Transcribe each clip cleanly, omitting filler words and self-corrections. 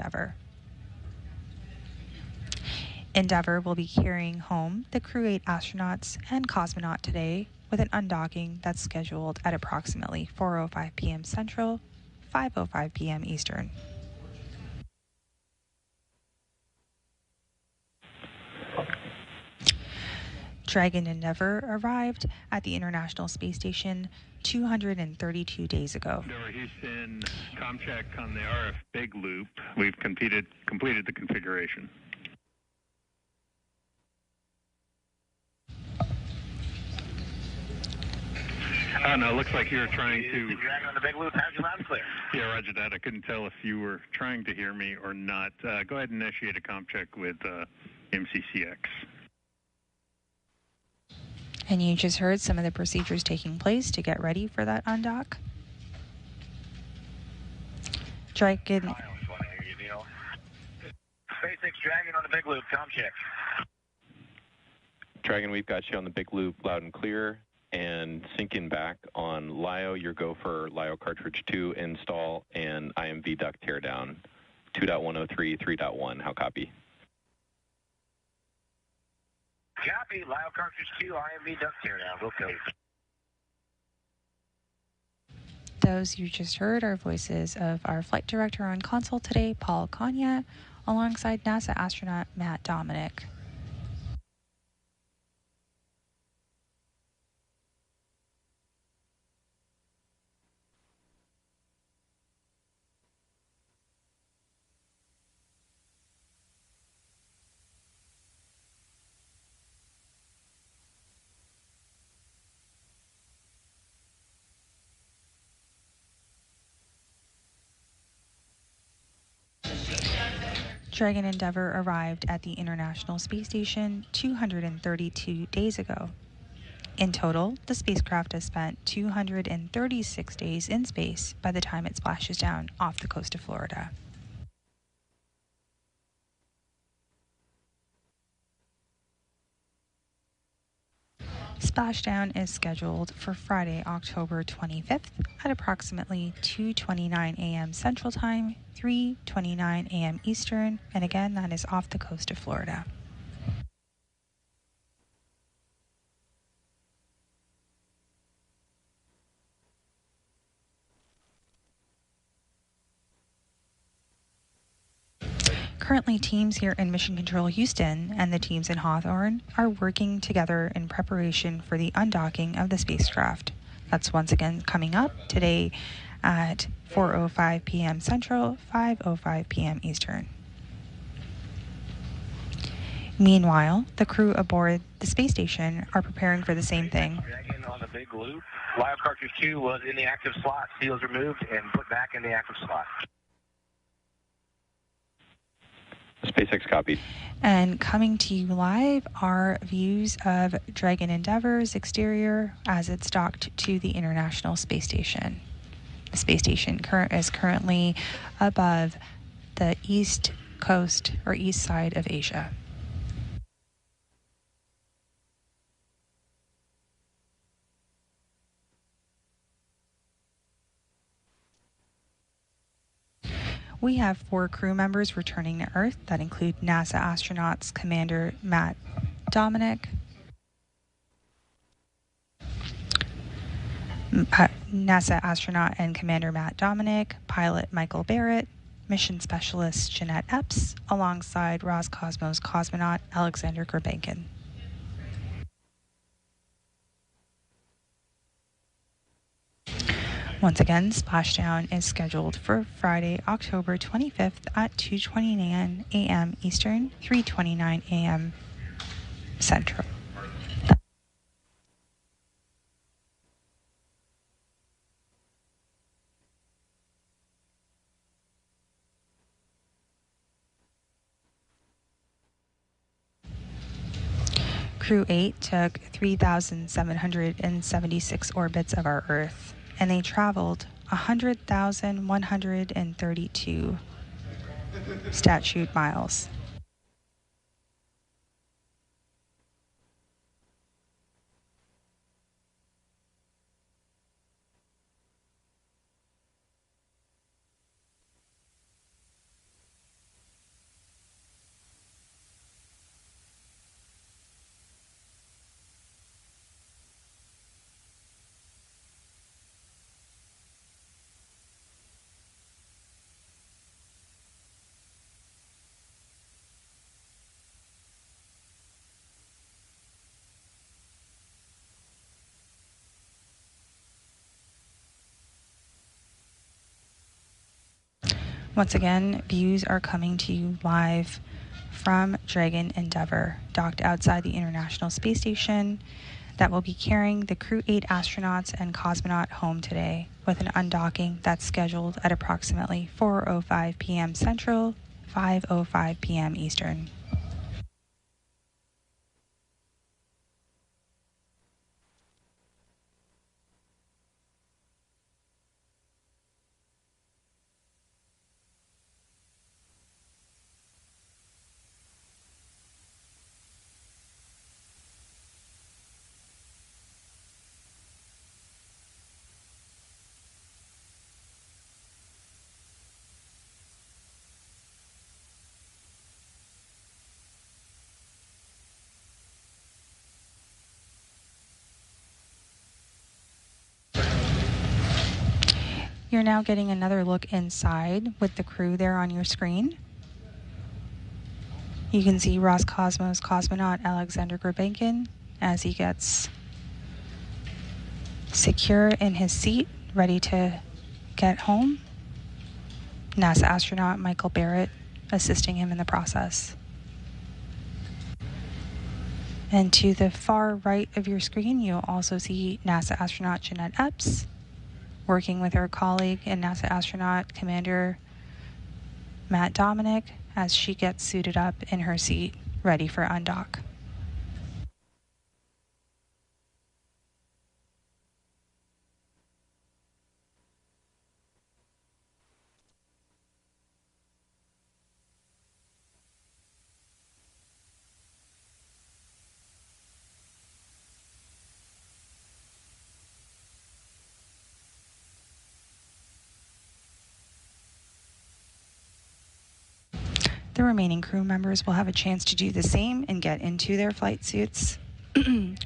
Endeavour. Endeavour will be carrying home the Crew-8 astronauts and cosmonaut today with an undocking that's scheduled at approximately 4:05 p.m. Central, 5:05 p.m. Eastern. Dragon Endeavour arrived at the International Space Station 232 days ago. Endeavour Houston, com check on the RF big loop. We've completed the configuration. No, it looks like you're trying to... Dragon on the big loop, how's you loud and clear? Yeah, roger that. I couldn't tell if you were trying to hear me or not. Go ahead and initiate a com check with MCCX. And you just heard some of the procedures taking place to get ready for that undock. Dragon... SpaceX Dragon on the big loop, com check. Dragon, we've got you on the big loop loud and clear. And syncing back on LIO, your go for LIO cartridge 2 install and IMV duct teardown 2.103, 3.1. How copy? Copy, LIO cartridge 2, IMV duct teardown. Will code. Those you just heard are voices of our flight director on console today, Paul Kanya, alongside NASA astronaut Matt Dominic. Dragon Endeavour arrived at the International Space Station 232 days ago. In total, the spacecraft has spent 236 days in space by the time it splashes down off the coast of Florida. Splashdown is scheduled for Friday, October 25th at approximately 2:29 a.m. Central Time, 3:29 a.m. Eastern, and again, that is off the coast of Florida. Currently, teams here in Mission Control Houston and the teams in Hawthorne are working together in preparation for the undocking of the spacecraft. That's once again coming up today at 4:05 p.m. Central, 5:05 p.m. Eastern. Meanwhile, the crew aboard the space station are preparing for the same thing. Dragon on the big loop. LIO cartridge 2 was in the active slot. Seals removed and put back in the active slot. SpaceX copied. And coming to you live are views of Dragon Endeavour's exterior as it's docked to the International Space Station. The space station is currently above the east coast or east side of Asia. We have 4 crew members returning to Earth that include NASA astronauts Commander Matt Dominic, NASA astronaut and Commander Matt Dominic, pilot Michael Barrett, mission specialist Jeanette Epps, alongside Roscosmos cosmonaut Alexander Gurbankin. Once again, splashdown is scheduled for Friday, October 25th at 2:29 a.m. Eastern, 3:29 a.m. Central. Crew-8 took 3,776 orbits of our Earth, and they traveled 100,132 statute miles. Once again, views are coming to you live from Dragon Endeavour, docked outside the International Space Station, that will be carrying the Crew-8 astronauts and cosmonaut home today, with an undocking that's scheduled at approximately 4:05 p.m. Central, 5:05 p.m. Eastern. You're now getting another look inside with the crew there on your screen. You can see Roscosmos cosmonaut Alexander Gurbankin as he gets secure in his seat, ready to get home. NASA astronaut Michael Barrett assisting him in the process. And to the far right of your screen, you'll also see NASA astronaut Jeanette Epps working with her colleague and NASA astronaut Commander Matt Dominic as she gets suited up in her seat, ready for undock. The remaining crew members will have a chance to do the same and get into their flight suits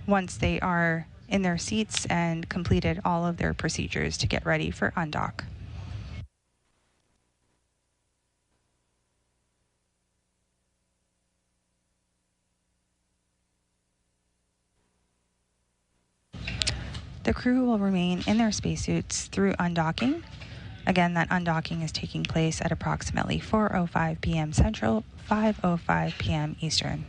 once they are in their seats and completed all of their procedures to get ready for undock. The crew will remain in their spacesuits through undocking. Again, that undocking is taking place at approximately 4:05 p.m. Central, 5:05 p.m. Eastern.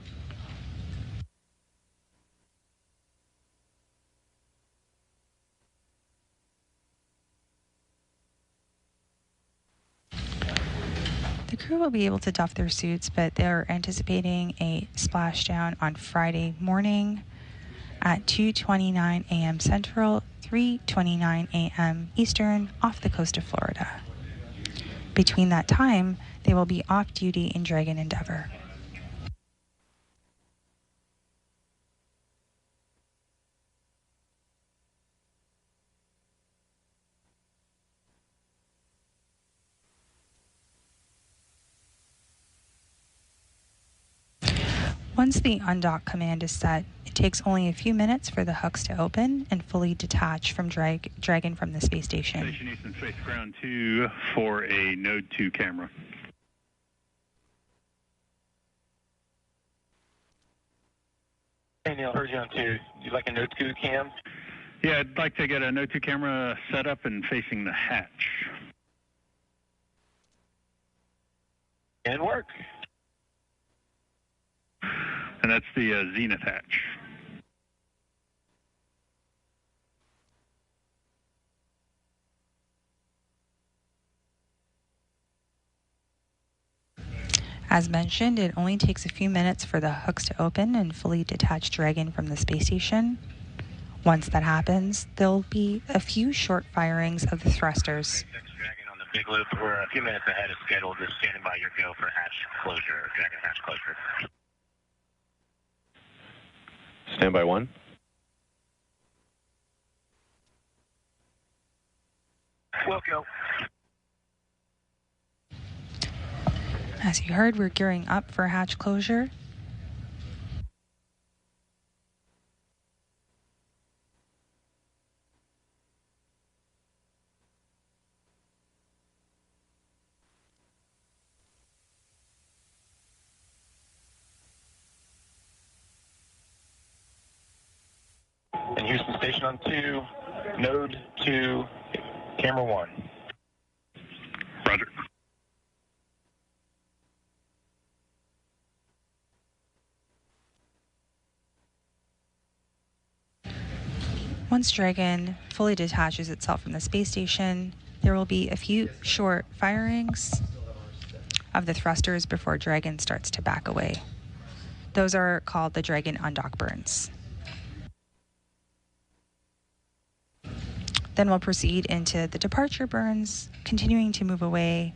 The crew will be able to doff their suits, but they're anticipating a splashdown on Friday morning at 2:29 a.m. Central, 3:29 a.m. Eastern off the coast of Florida. Between that time, they will be off duty in Dragon Endeavour. Once the undock command is set, it takes only a few minutes for the hooks to open and fully detach from Dragon from the space station. Station Eastern Space Ground 2 for a Node 2 camera. Hey Neil, heard you on 2. You like a Node 2 cam? Yeah, I'd like to get a Node 2 camera set up and facing the hatch. And work. And that's the Zenith hatch. As mentioned, it only takes a few minutes for the hooks to open and fully detach Dragon from the space station. Once that happens, there'll be a few short firings of the thrusters. SpaceX Dragon on the big loop. We're a few minutes ahead of schedule, just standing by your go for hatch closure, Dragon hatch closure. Standby 1. We'll go. As you heard, we're gearing up for hatch closure. And Houston Station on 2, Node 2, camera 1. Roger. Once Dragon fully detaches itself from the space station, there will be a few short firings of the thrusters before Dragon starts to back away. Those are called the Dragon undock burns. Then we'll proceed into the departure burns, continuing to move away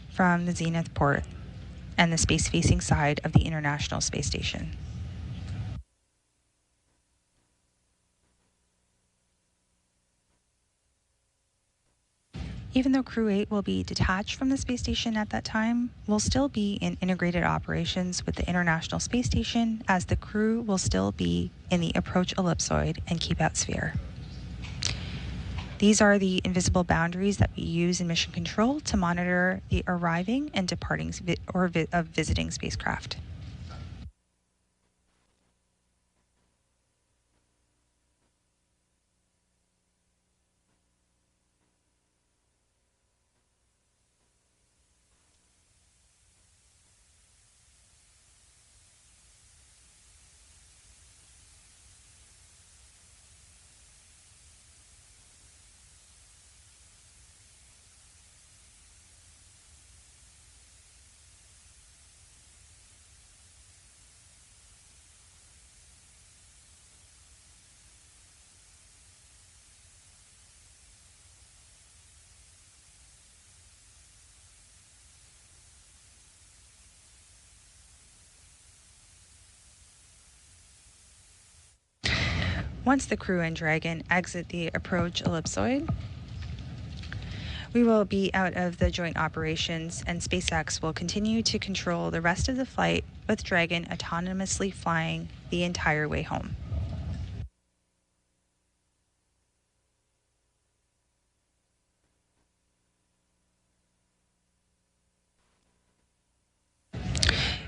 from the zenith port and the space-facing side of the International Space Station. Even though Crew-8 will be detached from the space station at that time, we'll still be in integrated operations with the International Space Station, as the crew will still be in the approach ellipsoid and keep out sphere. These are the invisible boundaries that we use in mission control to monitor the arriving and departing of visiting spacecraft. Once the crew and Dragon exit the approach ellipsoid, we will be out of the joint operations, and SpaceX will continue to control the rest of the flight, with Dragon autonomously flying the entire way home.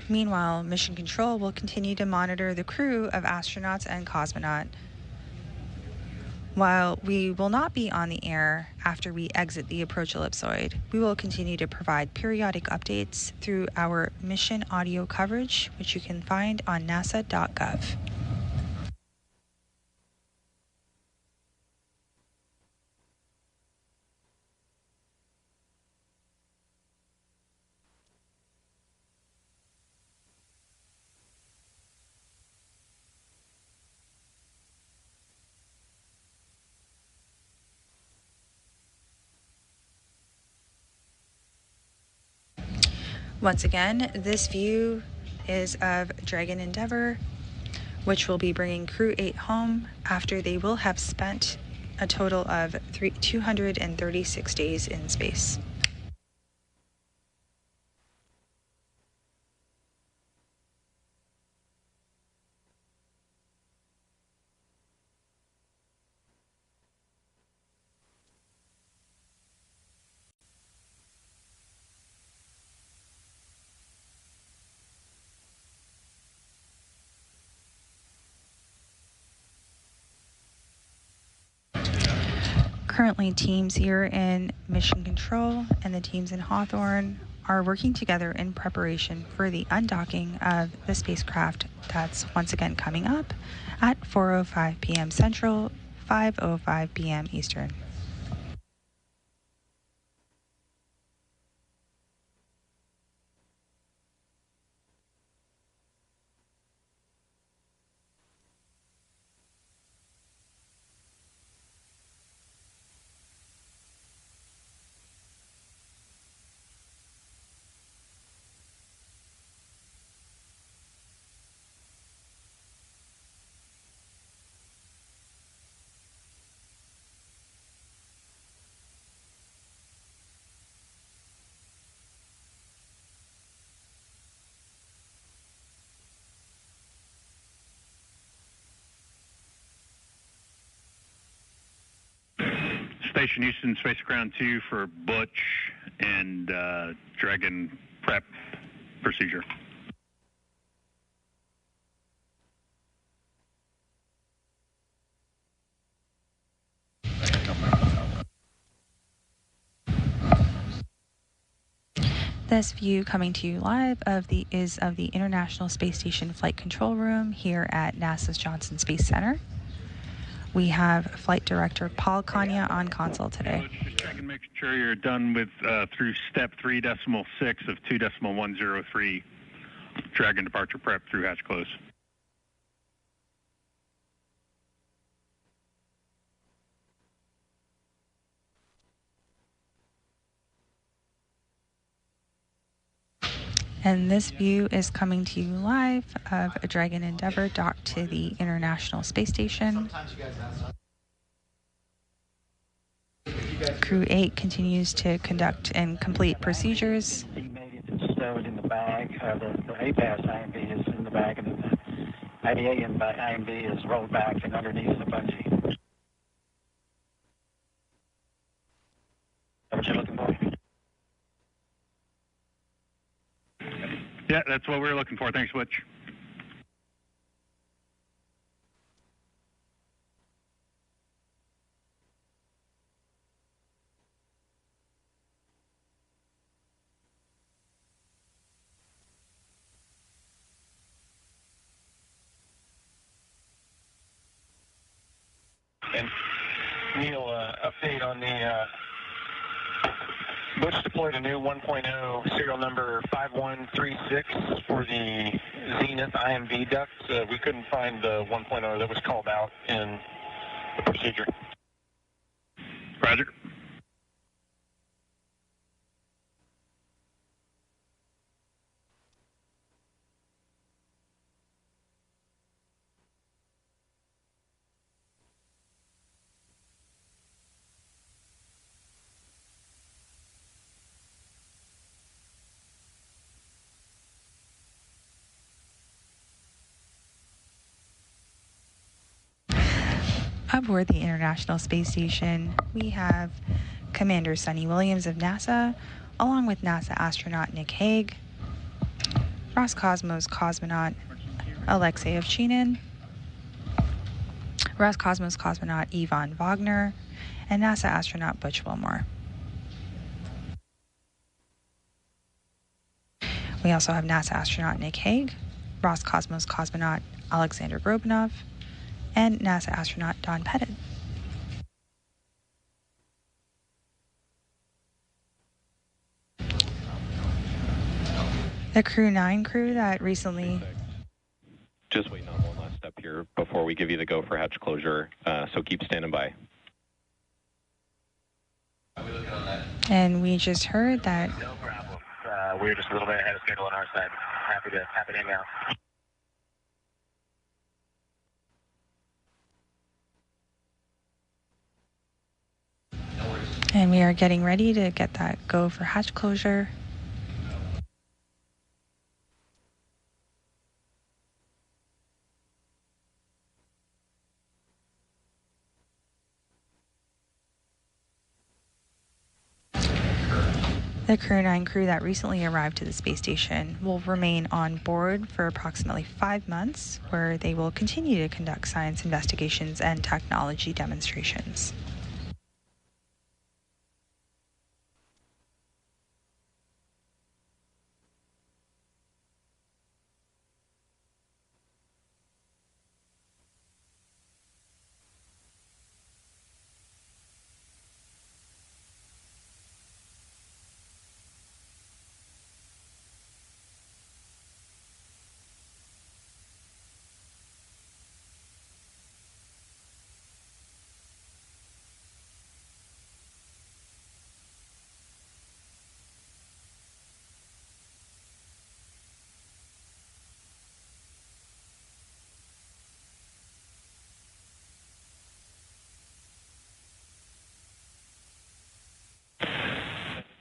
Meanwhile, Mission Control will continue to monitor the crew of astronauts and cosmonaut. While we will not be on the air after we exit the approach ellipsoid, we will continue to provide periodic updates through our mission audio coverage, which you can find on nasa.gov. Once again, this view is of Dragon Endeavour, which will be bringing Crew-8 home after they will have spent a total of 236 days in space. Currently, teams here in Mission Control and the teams in Hawthorne are working together in preparation for the undocking of the spacecraft that's once again coming up at 4:05 p.m. Central, 5:05 p.m. Eastern. Station Houston, Space Ground 2 for Butch and Dragon prep procedure. This view coming to you live is of the International Space Station Flight Control Room here at NASA's Johnson Space Center. We have Flight Director Paul Kanya on console today. Just checking, make sure you're done with through step 3.6 of 2.103 Dragon departure prep through hatch close. And this view is coming to you live of a Dragon Endeavour docked to the International Space Station. Crew-8 continues to conduct and complete procedures. It's stowed in the bag. The APAS IMB is in the bag, and the IDA IMB is rolled back and underneath the bungee. Is that what you're looking for? Yeah, that's what we're looking for. Thanks, Butch. And Neil, update on the Butch deployed a new 1.0 serial number 5136 for the Zenith IMV duct. We couldn't find the 1.0 that was called out in the procedure. Roger. Aboard the International Space Station, we have Commander Sonny Williams of NASA, along with NASA astronaut Nick Hague, Roscosmos cosmonaut Alexei Ovchinin, Roscosmos cosmonaut Ivan Wagner, and NASA astronaut Butch Wilmore. We also have NASA astronaut Nick Hague, Roscosmos cosmonaut Alexander Grobunov, and NASA astronaut Don Pettit. The Crew-9 crew that recently... Just waiting on one last step here before we give you the go for hatch closure, so keep standing by. And we just heard that... No problem. We're just a little bit ahead of schedule on our side. Happy to hang out. And we are getting ready to get that go for hatch closure. The Crew-9 crew that recently arrived to the space station will remain on board for approximately 5 months, where they will continue to conduct science investigations and technology demonstrations.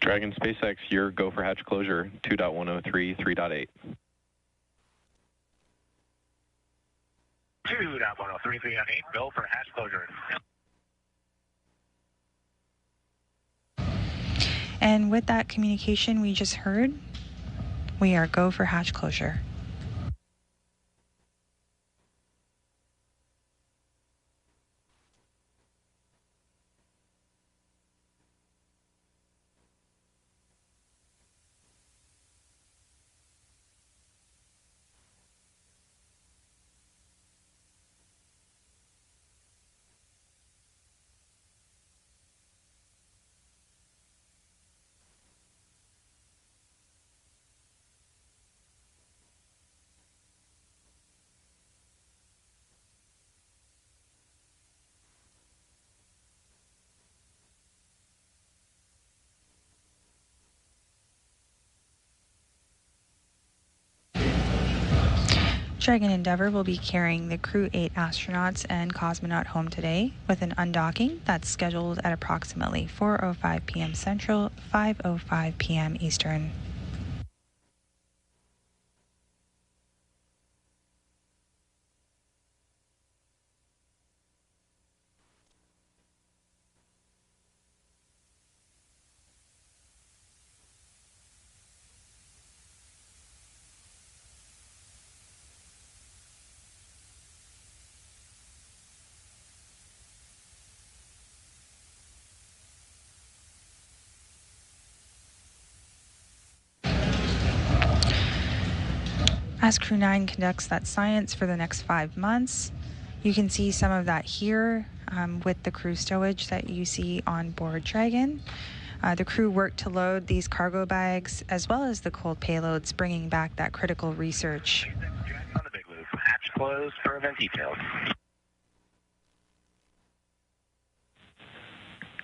Dragon SpaceX, your go for hatch closure, 2.103, 3.8. 2.103, 3.8, go for hatch closure. And with that communication we just heard, we are go for hatch closure. Dragon Endeavour will be carrying the Crew-8 astronauts and cosmonaut home today with an undocking that's scheduled at approximately 4:05 p.m. Central, 5:05 p.m. Eastern. As Crew-9 conducts that science for the next 5 months, you can see some of that here with the crew stowage that you see on board Dragon. The crew worked to load these cargo bags as well as the cold payloads, bringing back that critical research. On the big loop, hatch closed for event details.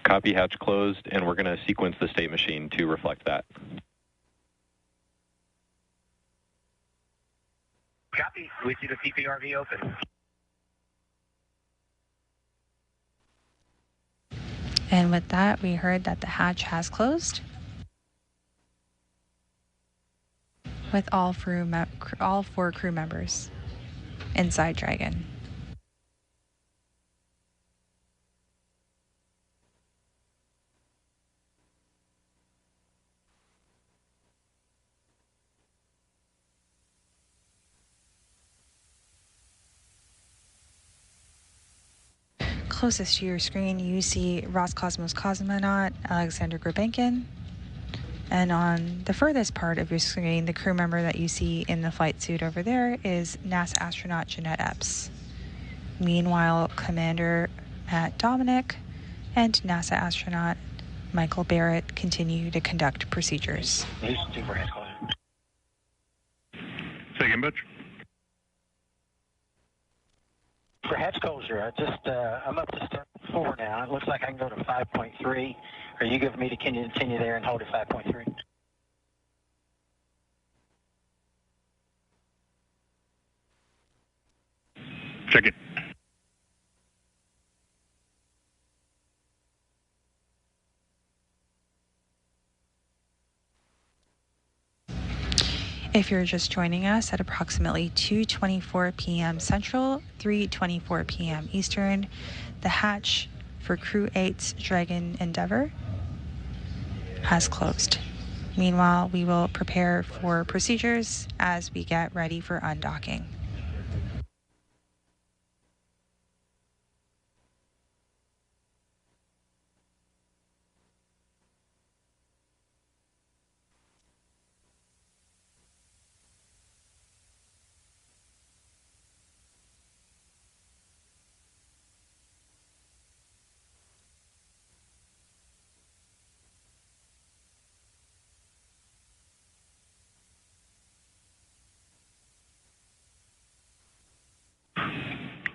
Copy, hatch closed, and we're going to sequence the state machine to reflect that. Copy. We see the CPRV open. And with that, we heard that the hatch has closed with all 4 crew members inside Dragon. Closest to your screen, you see Roscosmos cosmonaut Alexander Gurbankin. And on the furthest part of your screen, the crew member that you see in the flight suit over there is NASA astronaut Jeanette Epps. Meanwhile, Commander Matt Dominic and NASA astronaut Michael Barrett continue to conduct procedures. Say again, Butch. For hatch closure, I'm up to step 4 now. It looks like I can go to 5.3. Are you giving me to continue there and hold at 5.3? Check it. If you're just joining us at approximately 2:24 p.m. Central, 3:24 p.m. Eastern, the hatch for Crew-8's Dragon Endeavour has closed. Meanwhile, we will prepare for procedures as we get ready for undocking.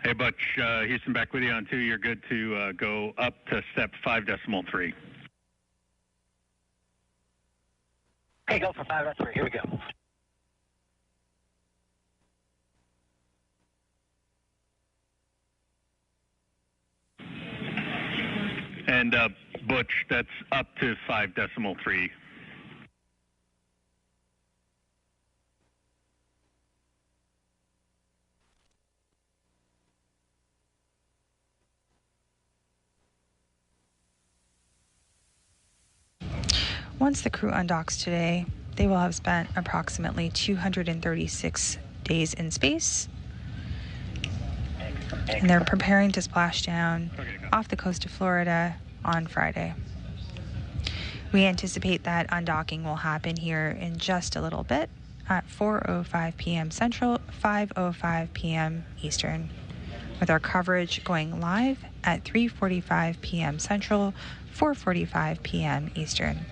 Hey, Butch, Houston back with you on 2. You're good to go up to step 5.3. Okay, go for 5.3. Here we go. And Butch, that's up to 5.3. Once the crew undocks today, they will have spent approximately 236 days in space, and they're preparing to splash down off the coast of Florida on Friday. We anticipate that undocking will happen here in just a little bit at 4:05 p.m. Central, 5:05 p.m. Eastern, with our coverage going live at 3:45 p.m. Central, 4:45 p.m. Eastern.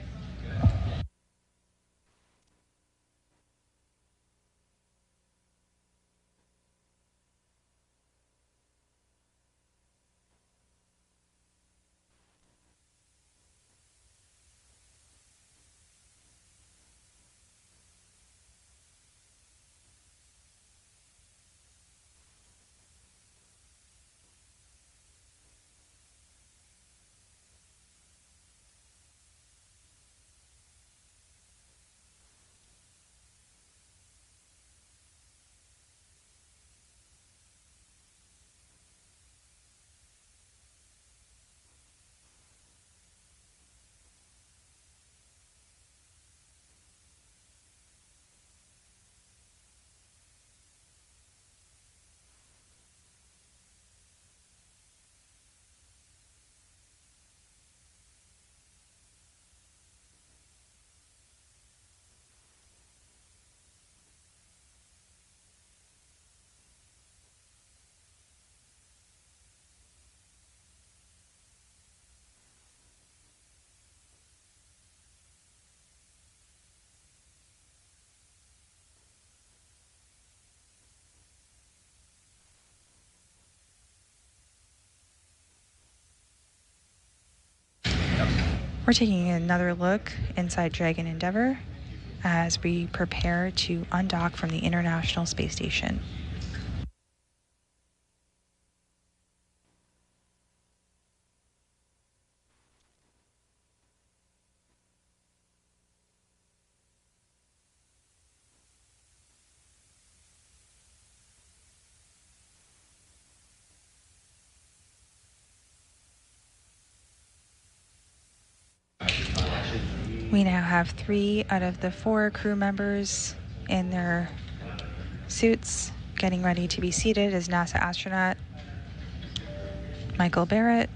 We're taking another look inside Dragon Endeavour as we prepare to undock from the International Space Station. We now have 3 out of the 4 crew members in their suits getting ready to be seated as NASA astronaut Michael Barrett,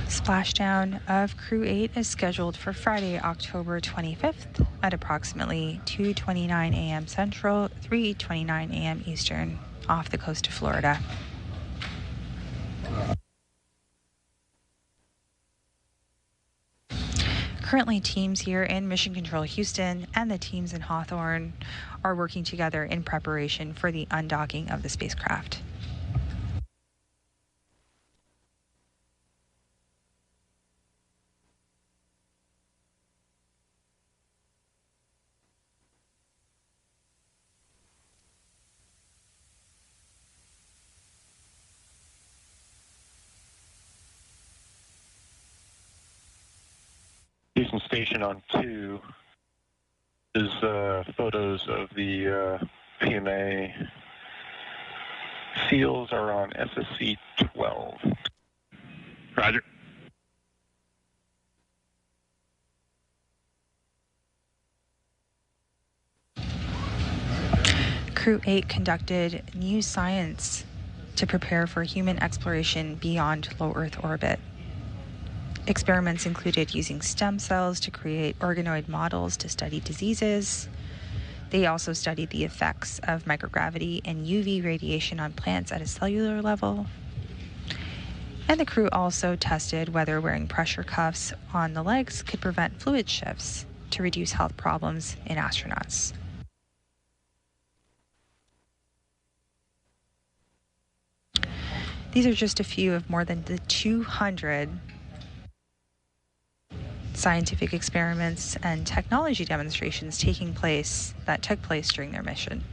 Splashdown of Crew-8 is scheduled for Friday, October 25th at approximately 2:29 a.m. Central, 3:29 a.m. Eastern, off the coast of Florida. Currently, teams here in Mission Control Houston and the teams in Hawthorne are working together in preparation for the undocking of the spacecraft. Houston Station on 2 is photos of the PMA. Seals are on SSC 12. Roger. Crew-8 conducted new science to prepare for human exploration beyond low Earth orbit. Experiments included using stem cells to create organoid models to study diseases. They also studied the effects of microgravity and UV radiation on plants at a cellular level. And the crew also tested whether wearing pressure cuffs on the legs could prevent fluid shifts to reduce health problems in astronauts. These are just a few of more than the 200 scientific experiments and technology demonstrations that took place during their mission.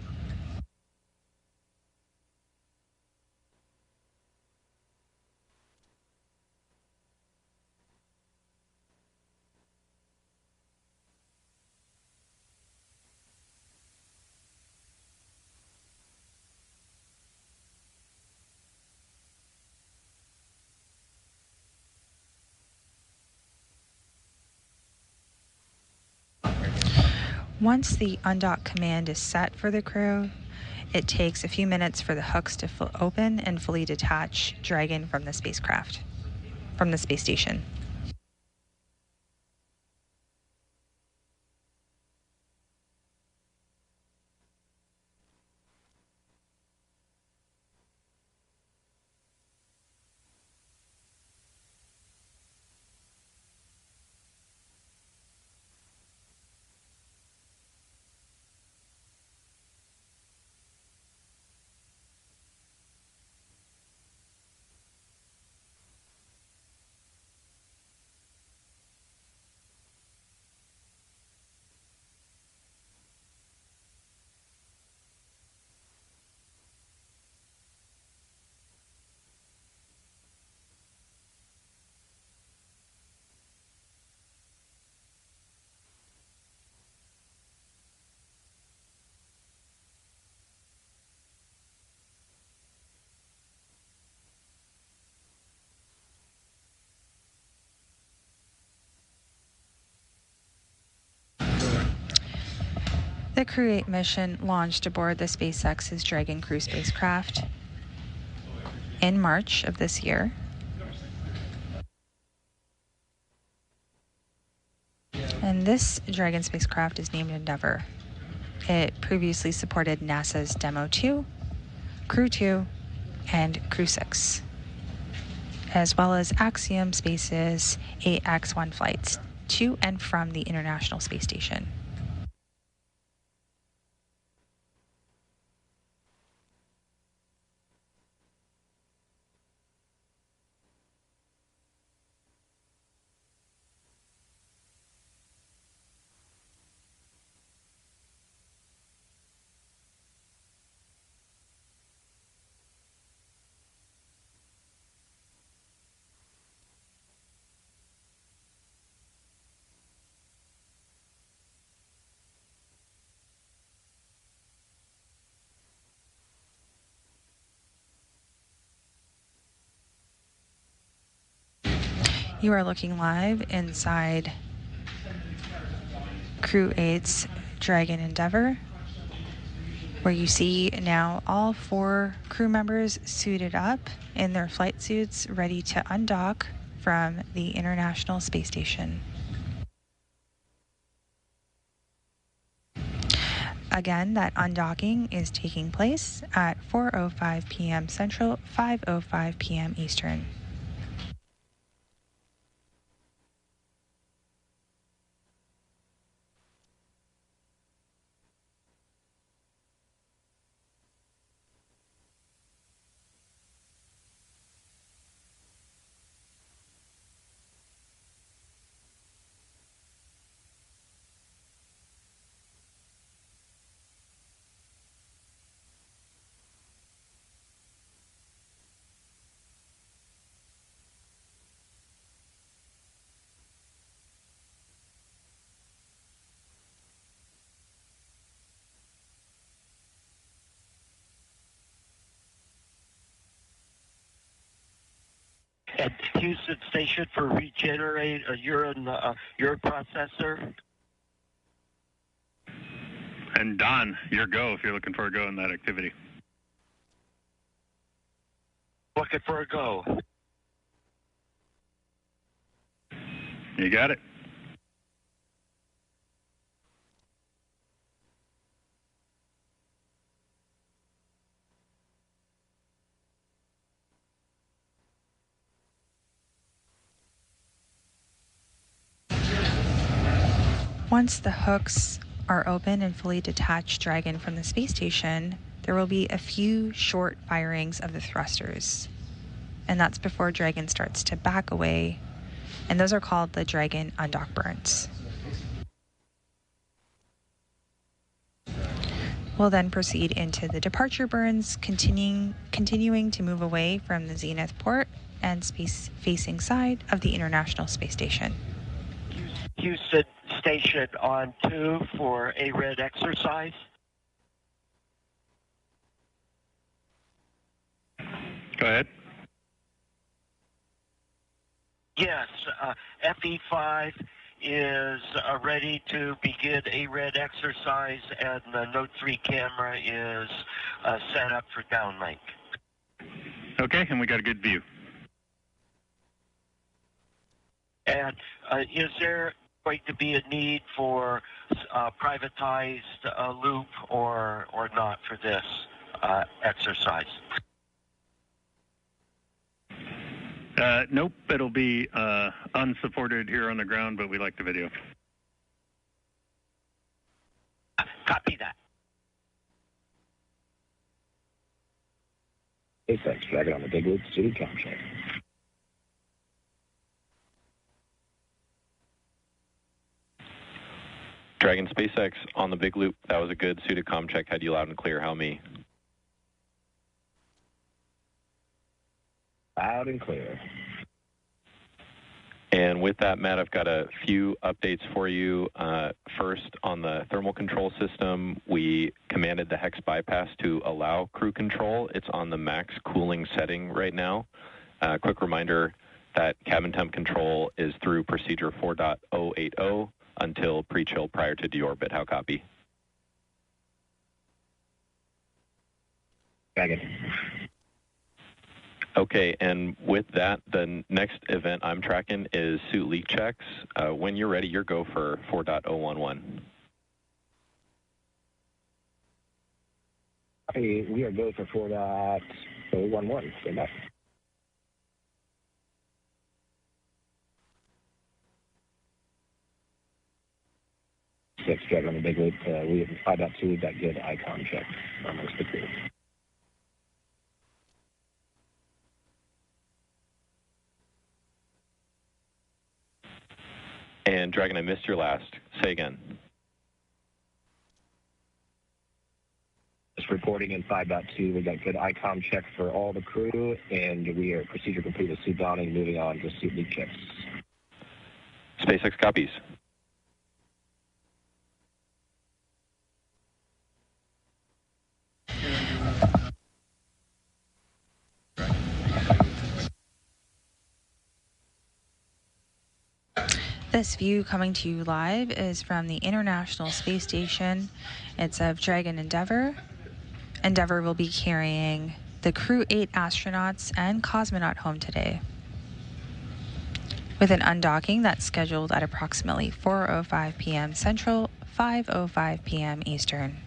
Once the undock command is set for the crew, it takes a few minutes for the hooks to open and fully detach Dragon from the space station. The Crew-8 mission launched aboard the SpaceX's Dragon Crew spacecraft in March of this year. And this Dragon spacecraft is named Endeavour. It previously supported NASA's Demo 2, Crew-2, and Crew-6, as well as Axiom Space's 8X-1 flights to and from the International Space Station. You are looking live inside Crew-8's Dragon Endeavour, where you see now all 4 crew members suited up in their flight suits, ready to undock from the International Space Station. Again, that undocking is taking place at 4:05 p.m. Central, 5:05 p.m. Eastern. At Houston Station for regenerate a urine processor. And Don, your go if you're looking for a go in that activity. Looking for a go. You got it. Once the hooks are open and fully detached Dragon from the space station, there will be a few short firings of the thrusters. And that's before Dragon starts to back away. And those are called the Dragon undock burns. We'll then proceed into the departure burns, continuing to move away from the zenith port and space-facing side of the International Space Station. Houston Station on 2 for a red exercise. Go ahead. Yes, FE5 is ready to begin a red exercise, and the Note 3 camera is set up for downlink. Okay, and we got a good view. And is there going to be a need for privatized loop or not for this exercise? Nope, it'll be unsupported here on the ground, but we like the video. Copy that. SpaceX Dragon on the big loop, city com check. Dragon SpaceX on the big loop. That was a good suited comm check. Had you loud and clear. How me? Loud and clear. And with that, Matt, I've got a few updates for you. First, on the thermal control system, we commanded the hex bypass to allow crew control. It's on the max cooling setting right now. Quick reminder that cabin temp control is through procedure 4.080 until pre-chill prior to deorbit. How copy? Dragon. Okay, and with that, the next event I'm tracking is suit leak checks. When you're ready, you're go for 4.011. Hey, we are go for 4.011. Stand by. SpaceX Dragon on the big loop. We have 5.2. We've got good icon check amongst the crew. And Dragon, I missed your last. Say again. Just reporting in 5.2. We got good icon check for all the crew, and we are procedure complete with suit dawning. Moving on to suit leak checks. SpaceX copies. This view coming to you live is from the International Space Station. It's of Dragon Endeavour. Endeavour will be carrying the Crew-8 astronauts and cosmonaut home today, with an undocking that's scheduled at approximately 4:05 p.m. Central, 5:05 p.m. Eastern.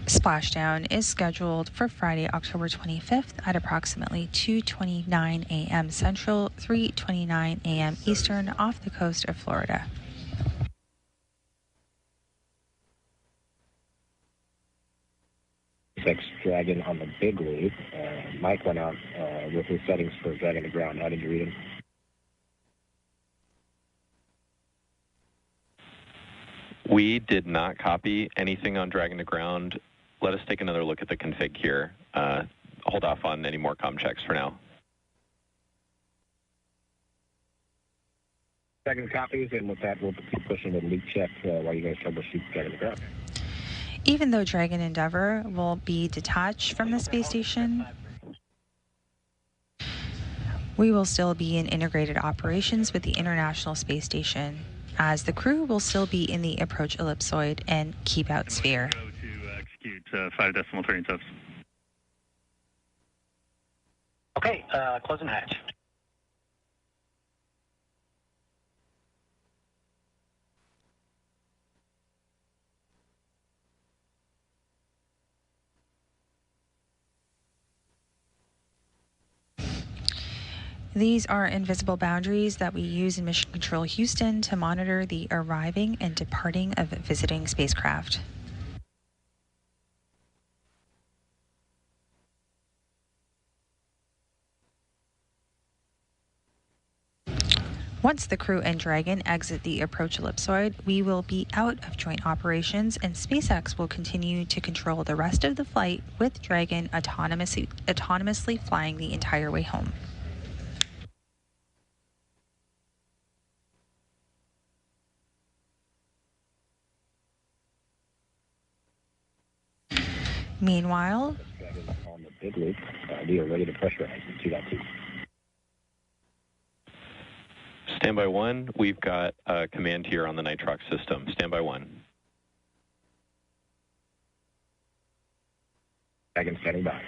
Splashdown is scheduled for Friday, October 25th at approximately 2:29 a.m. Central, 3:29 a.m. Eastern off the coast of Florida. SpaceX Dragon on the big loop. Mike went out with his settings for Dragon to ground. How did you read him? We did not copy anything on Dragon to ground. Let us take another look at the config here. Hold off on any more comm checks for now. Dragon copies, and with that, we'll keep pushing the leak check while you guys troubleshoot Dragon to ground. Even though Dragon Endeavour will be detached from the space station, we will still be in integrated operations with the International Space Station, as the crew will still be in the approach ellipsoid and keep out sphere. Go to execute 5.3 and subs. Okay, closing hatch. These are invisible boundaries that we use in Mission Control Houston to monitor the arriving and departing of visiting spacecraft. Once the crew and Dragon exit the approach ellipsoid, we will be out of joint operations, and SpaceX will continue to control the rest of the flight, with Dragon autonomously flying the entire way home. Meanwhile, on the big loop, we are ready to pressurize in 2.2. Standby 1, we've got a command here on the nitrox system. Standby 1. Dragon standing by.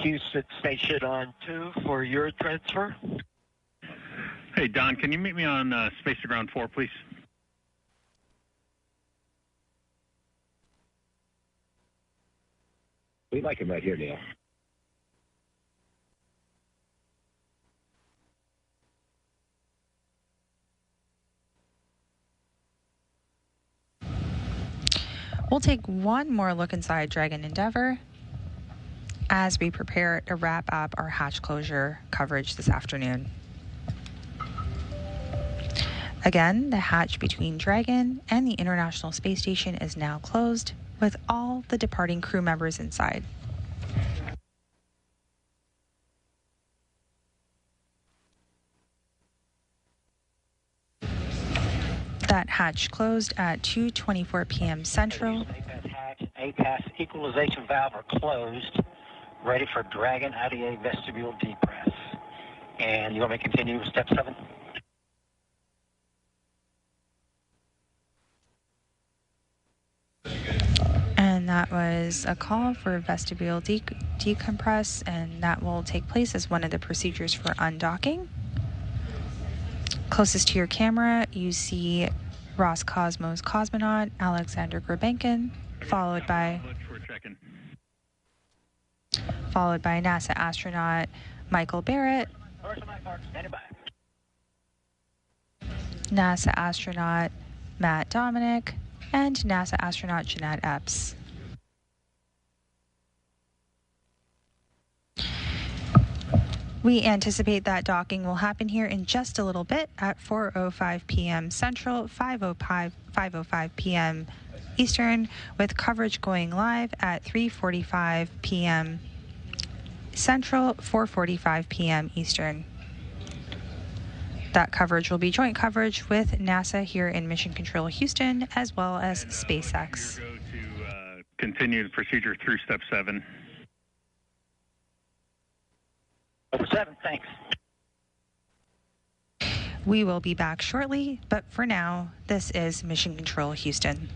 Houston Station on 2 for your transfer. Hey, Don, can you meet me on Space to Ground 4, please? We like him right here, Neil. We'll take one more look inside Dragon Endeavour as we prepare to wrap up our hatch closure coverage this afternoon. Again, the hatch between Dragon and the International Space Station is now closed, with all the departing crew members inside. That hatch closed at 2:24 p.m. Central. APAS equalization valve are closed, ready for Dragon IDA vestibule depress. And you want me to continue with step 7? And that was a call for vestibule decompress, and that will take place as one of the procedures for undocking. Closest to your camera, you see Roscosmos cosmonaut Alexander Grabenkin, followed by NASA astronaut Michael Barrett, NASA astronaut Matt Dominic, and NASA astronaut Jeanette Epps. We anticipate that docking will happen here in just a little bit at 4:05 p.m. Central, 5:05 p.m. Eastern, with coverage going live at 3:45 p.m. Central, 4:45 p.m. Eastern. That coverage will be joint coverage with NASA here in Mission Control Houston, as well as SpaceX. Go to continue the procedure through step 7. Over 7, thanks. We will be back shortly, but for now, this is Mission Control Houston.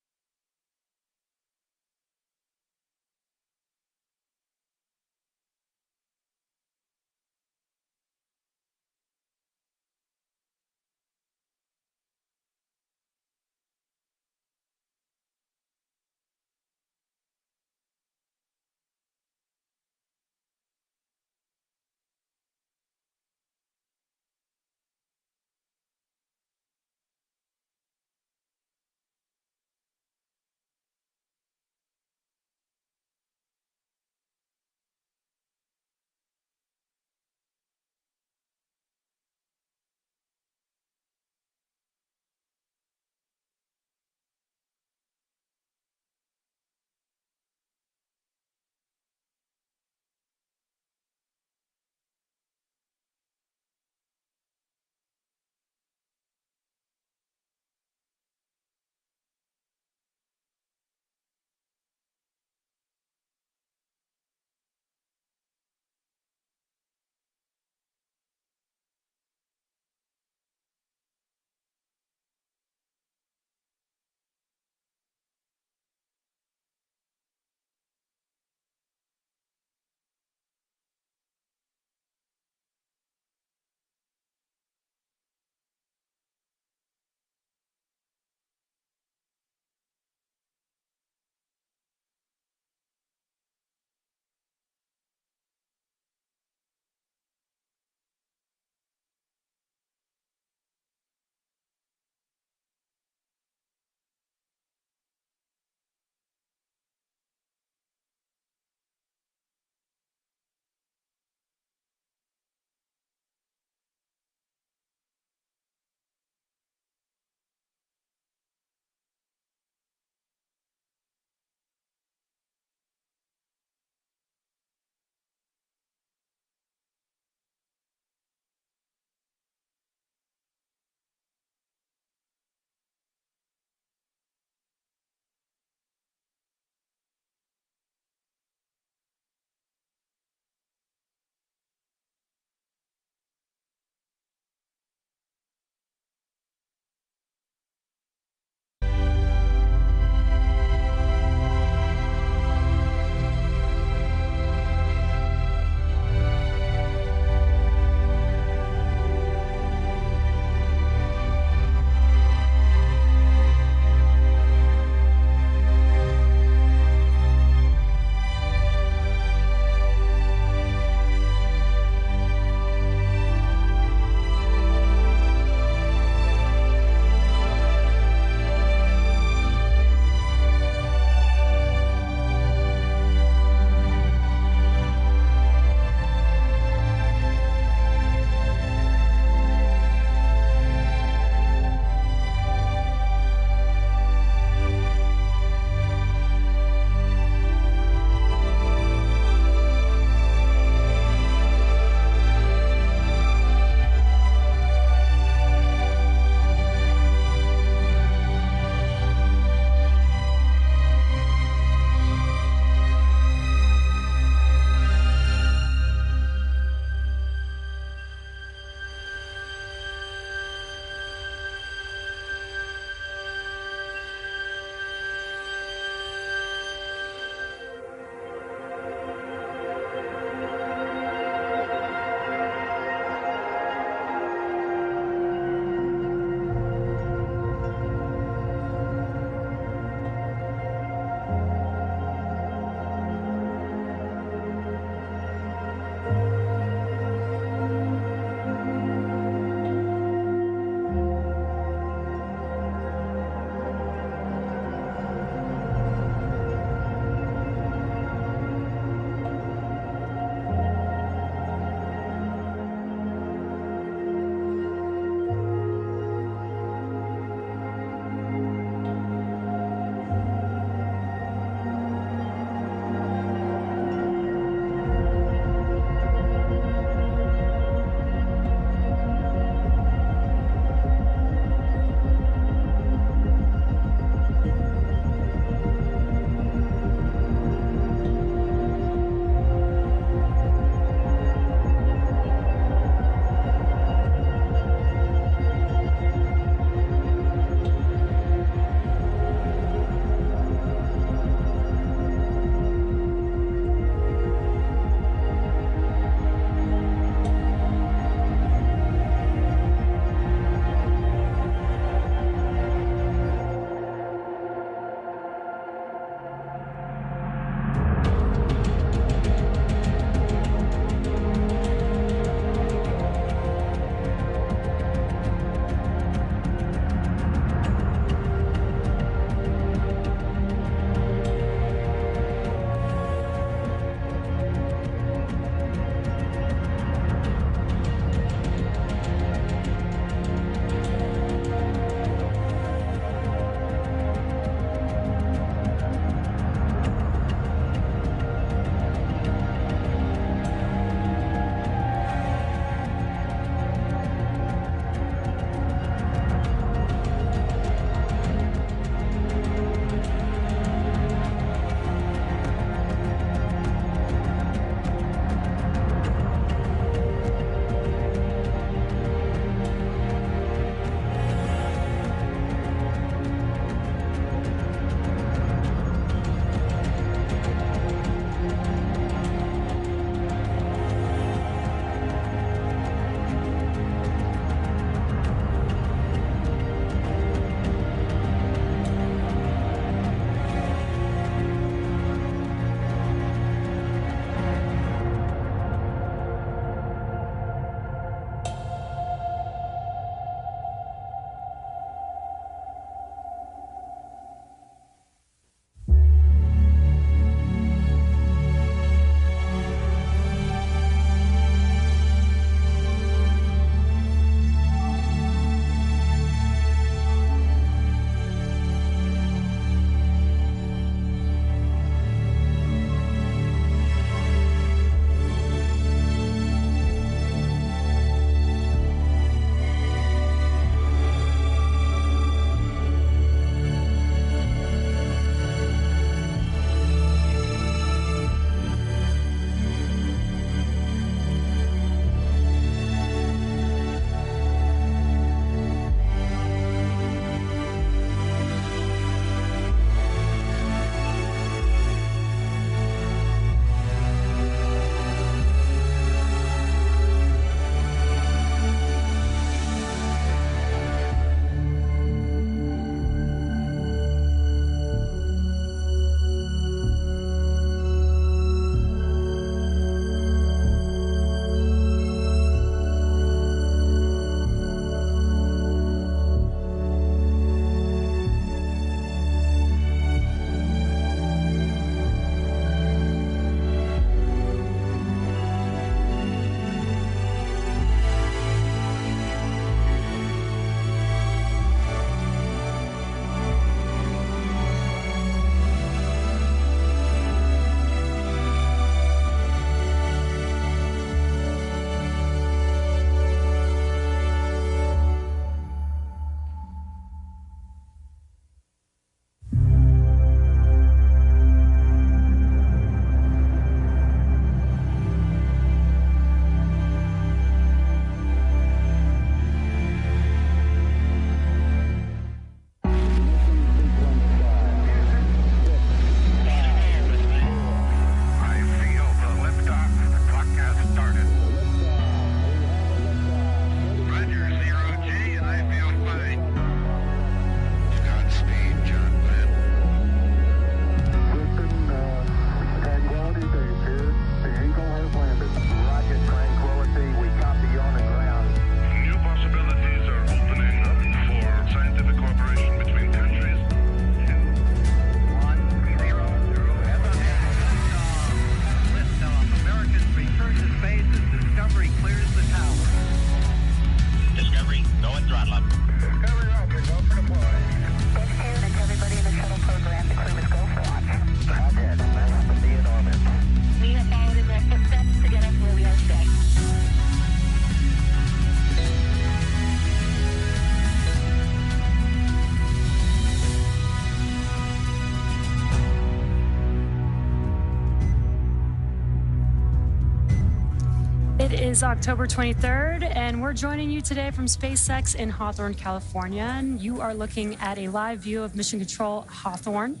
is October 23rd, and we're joining you today from SpaceX in Hawthorne, California. And you are looking at a live view of Mission Control Hawthorne.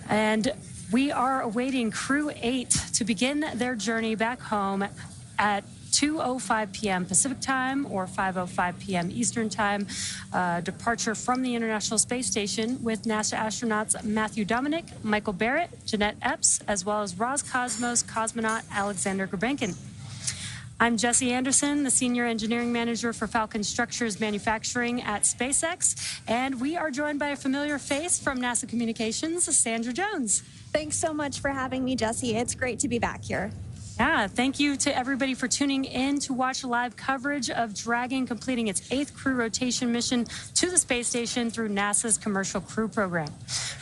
And we are awaiting Crew-8 to begin their journey back home at 2:05 p.m. Pacific time or 5:05 p.m. Eastern time. Departure from the International Space Station with NASA astronauts Matthew Dominic, Michael Barrett, Jeanette Epps, as well as Roscosmos cosmonaut Alexander Gurbankin. I'm Jesse Anderson, the Senior Engineering Manager for Falcon Structures Manufacturing at SpaceX, and we are joined by a familiar face from NASA Communications, Sandra Jones. Thanks so much for having me, Jesse. It's great to be back here. Yeah, thank you to everybody for tuning in to watch live coverage of Dragon completing its 8th crew rotation mission to the space station through NASA's Commercial Crew Program.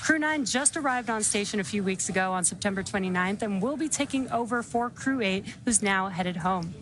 Crew-9 just arrived on station a few weeks ago on September 29th and will be taking over for Crew-8, who's now headed home.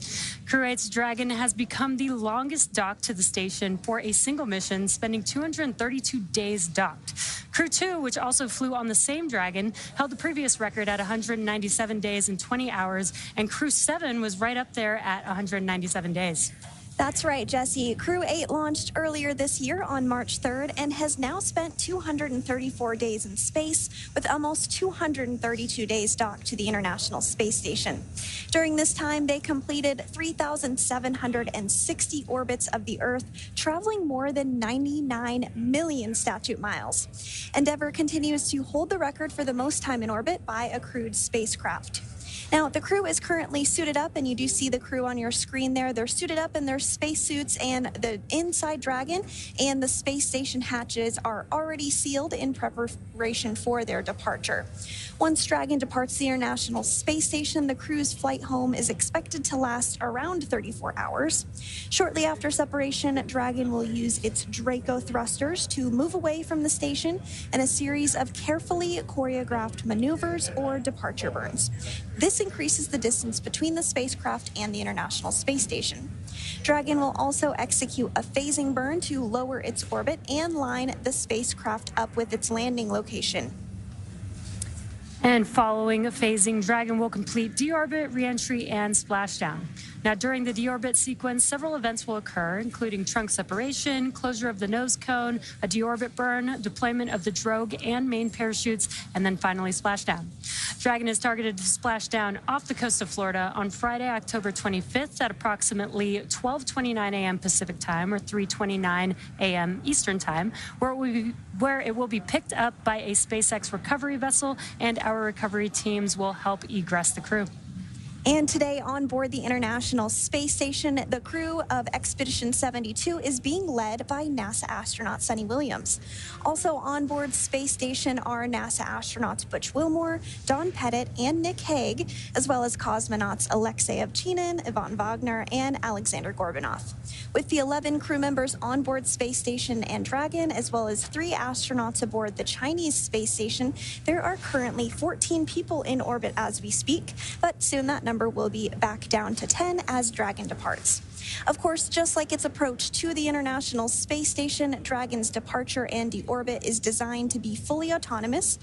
Crew-8's Dragon has become the longest dock to the station for a single mission, spending 232 days docked. Crew-2, which also flew on the same Dragon, held the previous record at 197 days and 20 hours, and Crew-7 was right up there at 197 days. That's right, Jesse. Crew-8 launched earlier this year on March 3rd and has now spent 234 days in space, with almost 232 days docked to the International Space Station. During this time, they completed 3,760 orbits of the Earth, traveling more than 99 million statute miles. Endeavour continues to hold the record for the most time in orbit by a crewed spacecraft. Now, the crew is currently suited up, and you do see the crew on your screen there. They're suited up in their spacesuits, and the inside Dragon and the space station hatches are already sealed in preparation for their departure. Once Dragon departs the International Space Station, the crew's flight home is expected to last around 34 hours. Shortly after separation, Dragon will use its Draco thrusters to move away from the station in a series of carefully choreographed maneuvers or departure burns. This increases the distance between the spacecraft and the International Space Station. Dragon will also execute a phasing burn to lower its orbit and line the spacecraft up with its landing location. And following phasing, Dragon will complete deorbit, reentry, and splashdown. Now, during the deorbit sequence, several events will occur, including trunk separation, closure of the nose cone, a deorbit burn, deployment of the drogue and main parachutes, and then finally splashdown. Dragon is targeted to splash down off the coast of Florida on Friday, October 25th at approximately 12:29 a.m. Pacific time or 3:29 a.m. Eastern time, where it will be picked up by a SpaceX recovery vessel, and our recovery teams will help egress the crew. And today on board the International Space Station, the crew of Expedition 72 is being led by NASA astronaut Suni Williams. Also on board Space Station are NASA astronauts Butch Wilmore, Don Pettit, and Nick Hague, as well as cosmonauts Alexei Ovchinin, Ivan Wagner, and Alexander Gorbanov. With the 11 crew members on board Space Station and Dragon, as well as 3 astronauts aboard the Chinese space station, there are currently 14 people in orbit as we speak, but soon that number will be back down to 10 as Dragon departs. Of course, just like its approach to the International Space Station, Dragon's departure and deorbit is designed to be fully autonomous.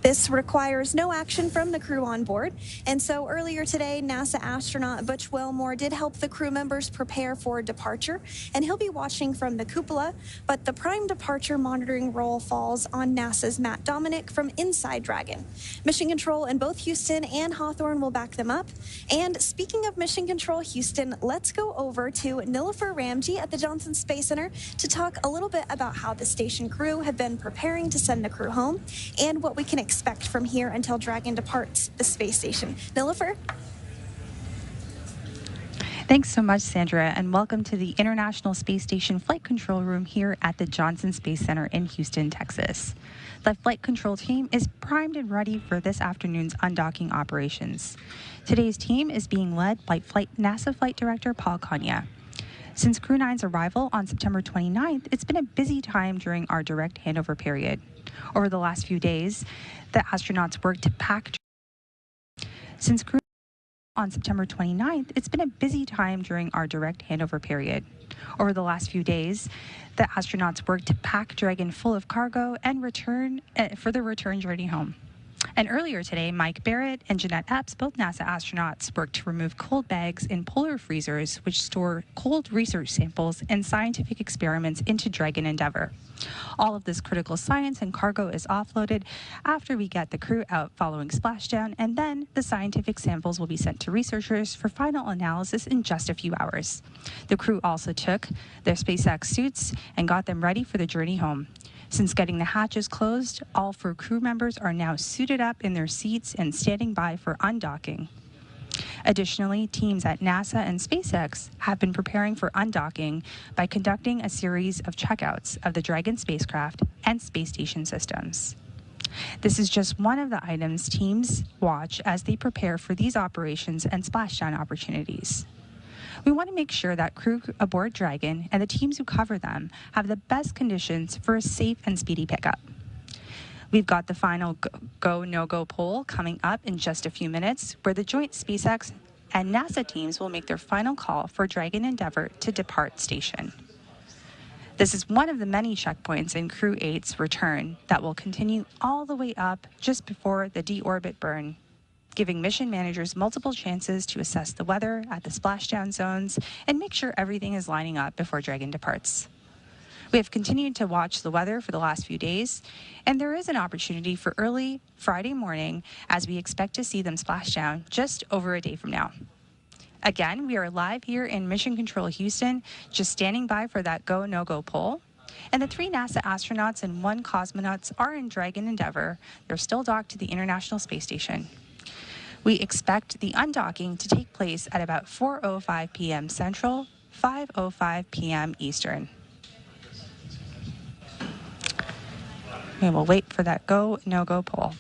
This requires no action from the crew on board. And so earlier today, NASA astronaut Butch Wilmore did help the crew members prepare for departure, and he'll be watching from the cupola, but the prime departure monitoring role falls on NASA's Matt Dominic from inside Dragon. Mission Control in both Houston and Hawthorne will back them up. And speaking of Mission Control Houston, let's go over to Nilofer Ramji at the Johnson Space Center to talk a little bit about how the station crew have been preparing to send the crew home and what we can expect from here until Dragon departs the space station. Nilofer? Thanks so much, Sandra, and welcome to the International Space Station Flight Control Room here at the Johnson Space Center in Houston, Texas. The flight control team is primed and ready for this afternoon's undocking operations. Today's team is being led by NASA Flight Director Paul Kanya. Since Crew-9's arrival on September 29th, it's been a busy time during our direct handover period. Over the last few days, the astronauts worked to pack. Since Crew On September 29th, it's been a busy time during our direct handover period. Over the last few days, the astronauts worked to pack Dragon full of cargo and return for the return journey home. And earlier today, Mike Barrett and Jeanette Epps, both NASA astronauts, worked to remove cold bags in polar freezers, which store cold research samples and scientific experiments into Dragon Endeavour. All of this critical science and cargo is offloaded after we get the crew out following splashdown, and then the scientific samples will be sent to researchers for final analysis in just a few hours. The crew also took their SpaceX suits and got them ready for the journey home. Since getting the hatches closed, all 4 crew members are now suited up in their seats and standing by for undocking. Additionally, teams at NASA and SpaceX have been preparing for undocking by conducting a series of checkouts of the Dragon spacecraft and space station systems. This is just one of the items teams watch as they prepare for these operations and splashdown opportunities. We want to make sure that crew aboard Dragon and the teams who cover them have the best conditions for a safe and speedy pickup. We've got the final go, no-go poll coming up in just a few minutes, where the joint SpaceX and NASA teams will make their final call for Dragon Endeavour to depart station. This is one of the many checkpoints in Crew-8's return that will continue all the way up just before the deorbit burn, giving mission managers multiple chances to assess the weather at the splashdown zones and make sure everything is lining up before Dragon departs. We have continued to watch the weather for the last few days, and there is an opportunity for early Friday morning as we expect to see them splash down just over a day from now. Again, we are live here in Mission Control Houston, just standing by for that go, no-go poll. And the 3 NASA astronauts and 1 cosmonaut are in Dragon Endeavour. They're still docked to the International Space Station. We expect the undocking to take place at about 4:05 p.m. Central, 5:05 p.m. Eastern. We will wait for that go, no-go poll.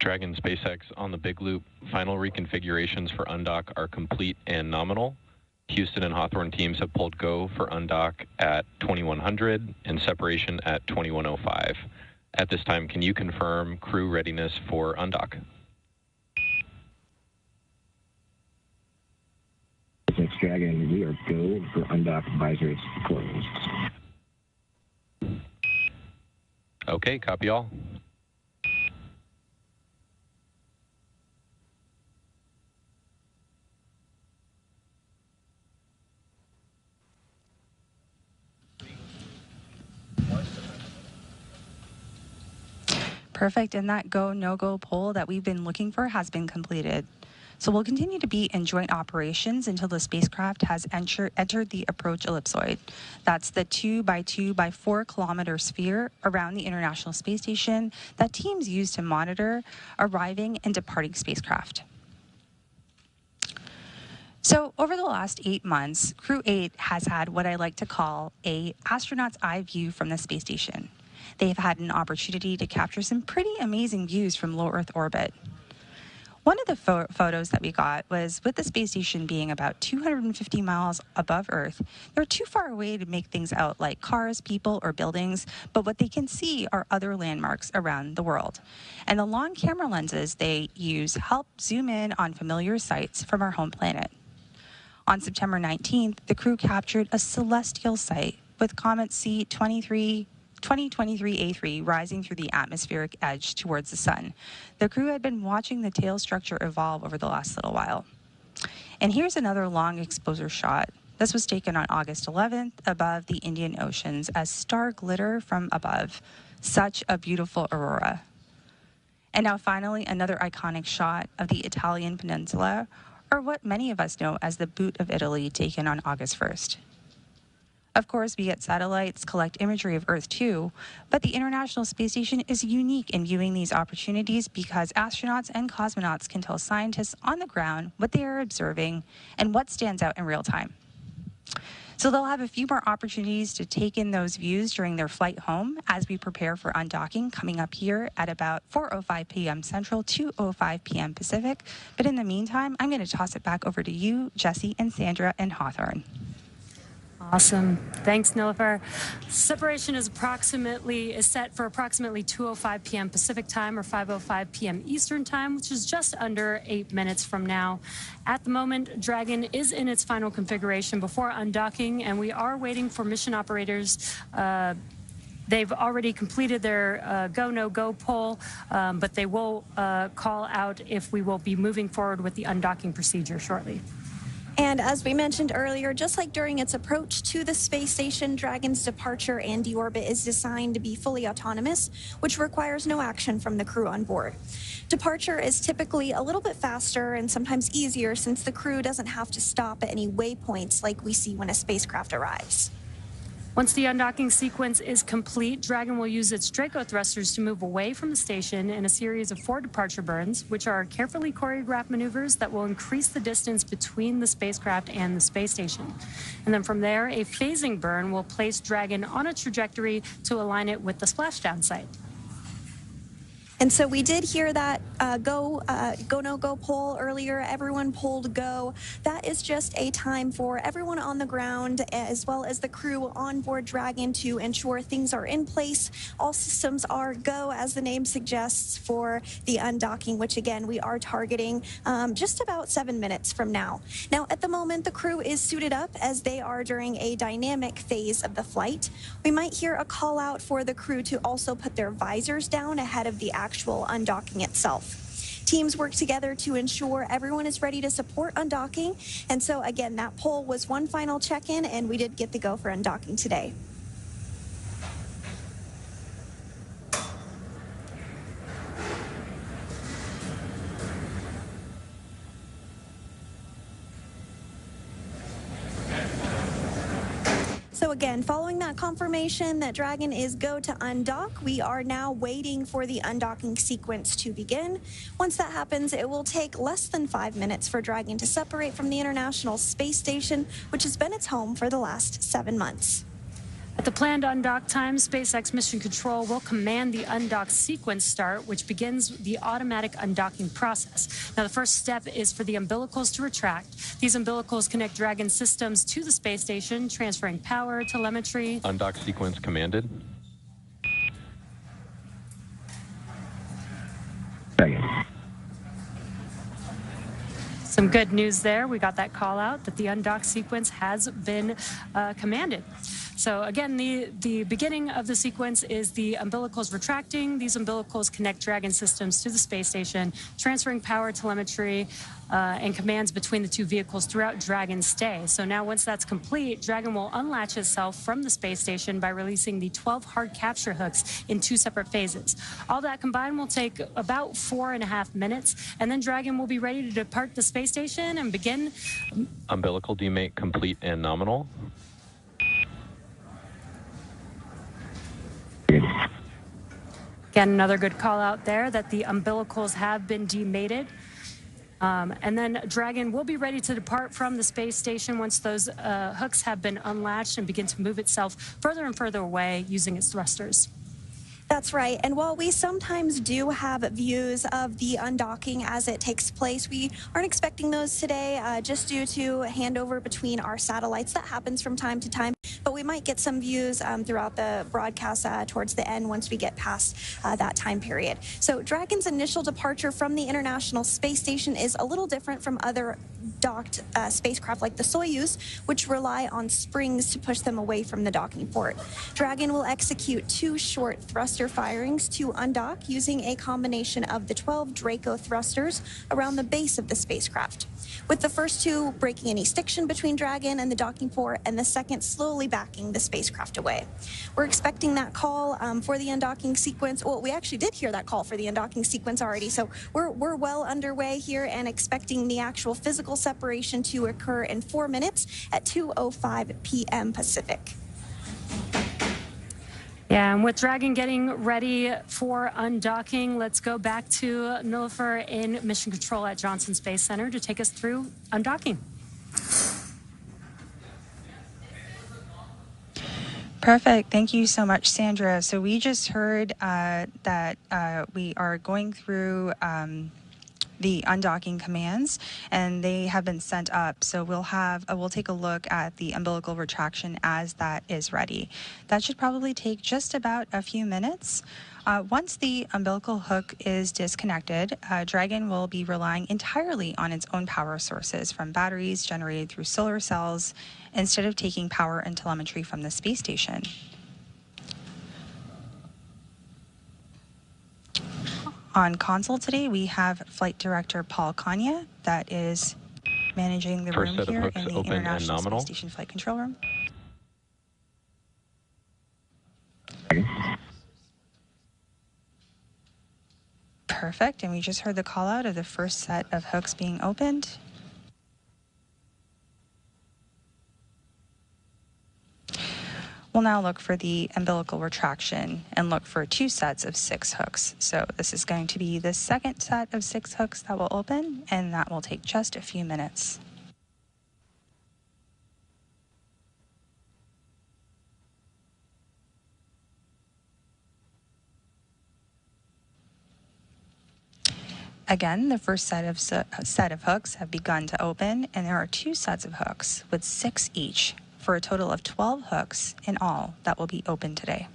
Dragon SpaceX on the Big Loop, final reconfigurations for undock are complete and nominal. Houston and Hawthorne teams have pulled go for undock at 2100 and separation at 2105. At this time, can you confirm crew readiness for undock? SpaceX Dragon, we are go for undock, advisory closed. Okay, copy all. Perfect, and that go, no-go poll that we've been looking for has been completed. So we'll continue to be in joint operations until the spacecraft has entered the approach ellipsoid. That's the 2 by 2 by 4 kilometer sphere around the International Space Station that teams use to monitor arriving and departing spacecraft. So over the last 8 months, Crew-8 has had what I like to call a astronaut's eye view from the space station. They've had an opportunity to capture some pretty amazing views from low Earth orbit. One of the photos that we got was with the space station being about 250 miles above Earth. They're too far away to make things out like cars, people, or buildings, but what they can see are other landmarks around the world. And the long camera lenses they use help zoom in on familiar sights from our home planet. On September 19th, the crew captured a celestial sight with comet C2023A3 rising through the atmospheric edge towards the sun. The crew had been watching the tail structure evolve over the last little while. And here's another long exposure shot. This was taken on August 11th above the Indian Oceans as star glitter from above. Such a beautiful aurora. And now finally, another iconic shot of the Italian peninsula, or what many of us know as the Boot of Italy, taken on August 1st. Of course, we get satellites collect imagery of Earth too, but the International Space Station is unique in viewing these opportunities because astronauts and cosmonauts can tell scientists on the ground what they are observing and what stands out in real time. So they'll have a few more opportunities to take in those views during their flight home as we prepare for undocking coming up here at about 4:05 p.m. Central, 2:05 p.m. Pacific. But in the meantime, I'm going to toss it back over to you, Jesse, and Sandra in Hawthorne. Awesome. Thanks, Nilofer. Separation is set for approximately 2:05 p.m. Pacific time or 5:05 p.m. Eastern time, which is just under 8 minutes from now. At the moment, Dragon is in its final configuration before undocking, and we are waiting for mission operators. They've already completed their go, no-go poll, but they will call out if we will be moving forward with the undocking procedure shortly. And as we mentioned earlier, just like during its approach to the space station, Dragon's departure and deorbit is designed to be fully autonomous, which requires no action from the crew on board. Departure is typically a little bit faster and sometimes easier since the crew doesn't have to stop at any waypoints like we see when a spacecraft arrives. Once the undocking sequence is complete, Dragon will use its Draco thrusters to move away from the station in a series of 4 departure burns, which are carefully choreographed maneuvers that will increase the distance between the spacecraft and the space station. And then from there, a phasing burn will place Dragon on a trajectory to align it with the splashdown site. And so we did hear that go, no-go poll earlier. Everyone polled go. That is just a time for everyone on the ground as well as the crew on board Dragon to ensure things are in place. All systems are go, as the name suggests, for the undocking, which again, we are targeting just about 7 minutes from now. Now, at the moment, the crew is suited up as they are during a dynamic phase of the flight. We might hear a call out for the crew to also put their visors down ahead of the actual undocking itself. Teams work together to ensure everyone is ready to support undocking. And so again, that poll was one final check-in, and we did get the go for undocking today. So again, following that confirmation that Dragon is go to undock, we are now waiting for the undocking sequence to begin. Once that happens, it will take less than 5 minutes for Dragon to separate from the International Space Station, which has been its home for the last 7 months. At the planned undock time, SpaceX Mission Control will command the undock sequence start, which begins the automatic undocking process. Now, the first step is for the umbilicals to retract. These umbilicals connect Dragon systems to the space station, transferring power, telemetry. Undock sequence commanded. Some good news there. We got that call out that the undock sequence has been commanded. So again, the beginning of the sequence is the umbilicals retracting. These umbilicals connect Dragon systems to the space station, transferring power, telemetry, and commands between the two vehicles throughout Dragon's stay. So now once that's complete, Dragon will unlatch itself from the space station by releasing the 12 hard capture hooks in 2 separate phases. All that combined will take about 4.5 minutes, and then Dragon will be ready to depart the space station and begin. Umbilical demate complete and nominal. Again, another good call out there that the umbilicals have been demated. And then Dragon will be ready to depart from the space station once those hooks have been unlatched and begin to move itself further and further away using its thrusters. That's right. And while we sometimes do have views of the undocking as it takes place, we aren't expecting those today just due to handover between our satellites. That happens from time to time. But we might get some views throughout the broadcast towards the end once we get past that time period. So Dragon's initial departure from the International Space Station is a little different from other docked spacecraft like the Soyuz, which rely on springs to push them away from the docking port. Dragon will execute 2 short thruster firings to undock using a combination of the 12 Draco thrusters around the base of the spacecraft, with the first 2 breaking any stiction between Dragon and the docking port, and the second slowly backing the spacecraft away. We're expecting that call for the undocking sequence. Well, we actually did hear that call for the undocking sequence already, so we're well underway here and expecting the actual physical separation to occur in 4 minutes at 2:05 p.m. Pacific. Yeah, and with Dragon getting ready for undocking, let's go back to Nilofer in Mission Control at Johnson Space Center to take us through undocking. Perfect. Thank you so much, Sandra. So we just heard that we are going through the undocking commands, and they have been sent up. So we'll take a look at the umbilical retraction as that is ready. That should probably take just about a few minutes. Once the umbilical hook is disconnected, Dragon will be relying entirely on its own power sources from batteries generated through solar cells instead of taking power and telemetry from the space station. On console today, we have Flight Director Paul Kanya that is managing the room here in the International Space Station Flight Control Room. Perfect, and we just heard the call out of the first set of hooks being opened. We'll now look for the umbilical retraction and look for 2 sets of 6 hooks. So this is going to be the second set of 6 hooks that will open, and that will take just a few minutes. Again, the first set of hooks have begun to open, and there are 2 sets of hooks with 6 each, for a total of 12 hooks in all that will be open today.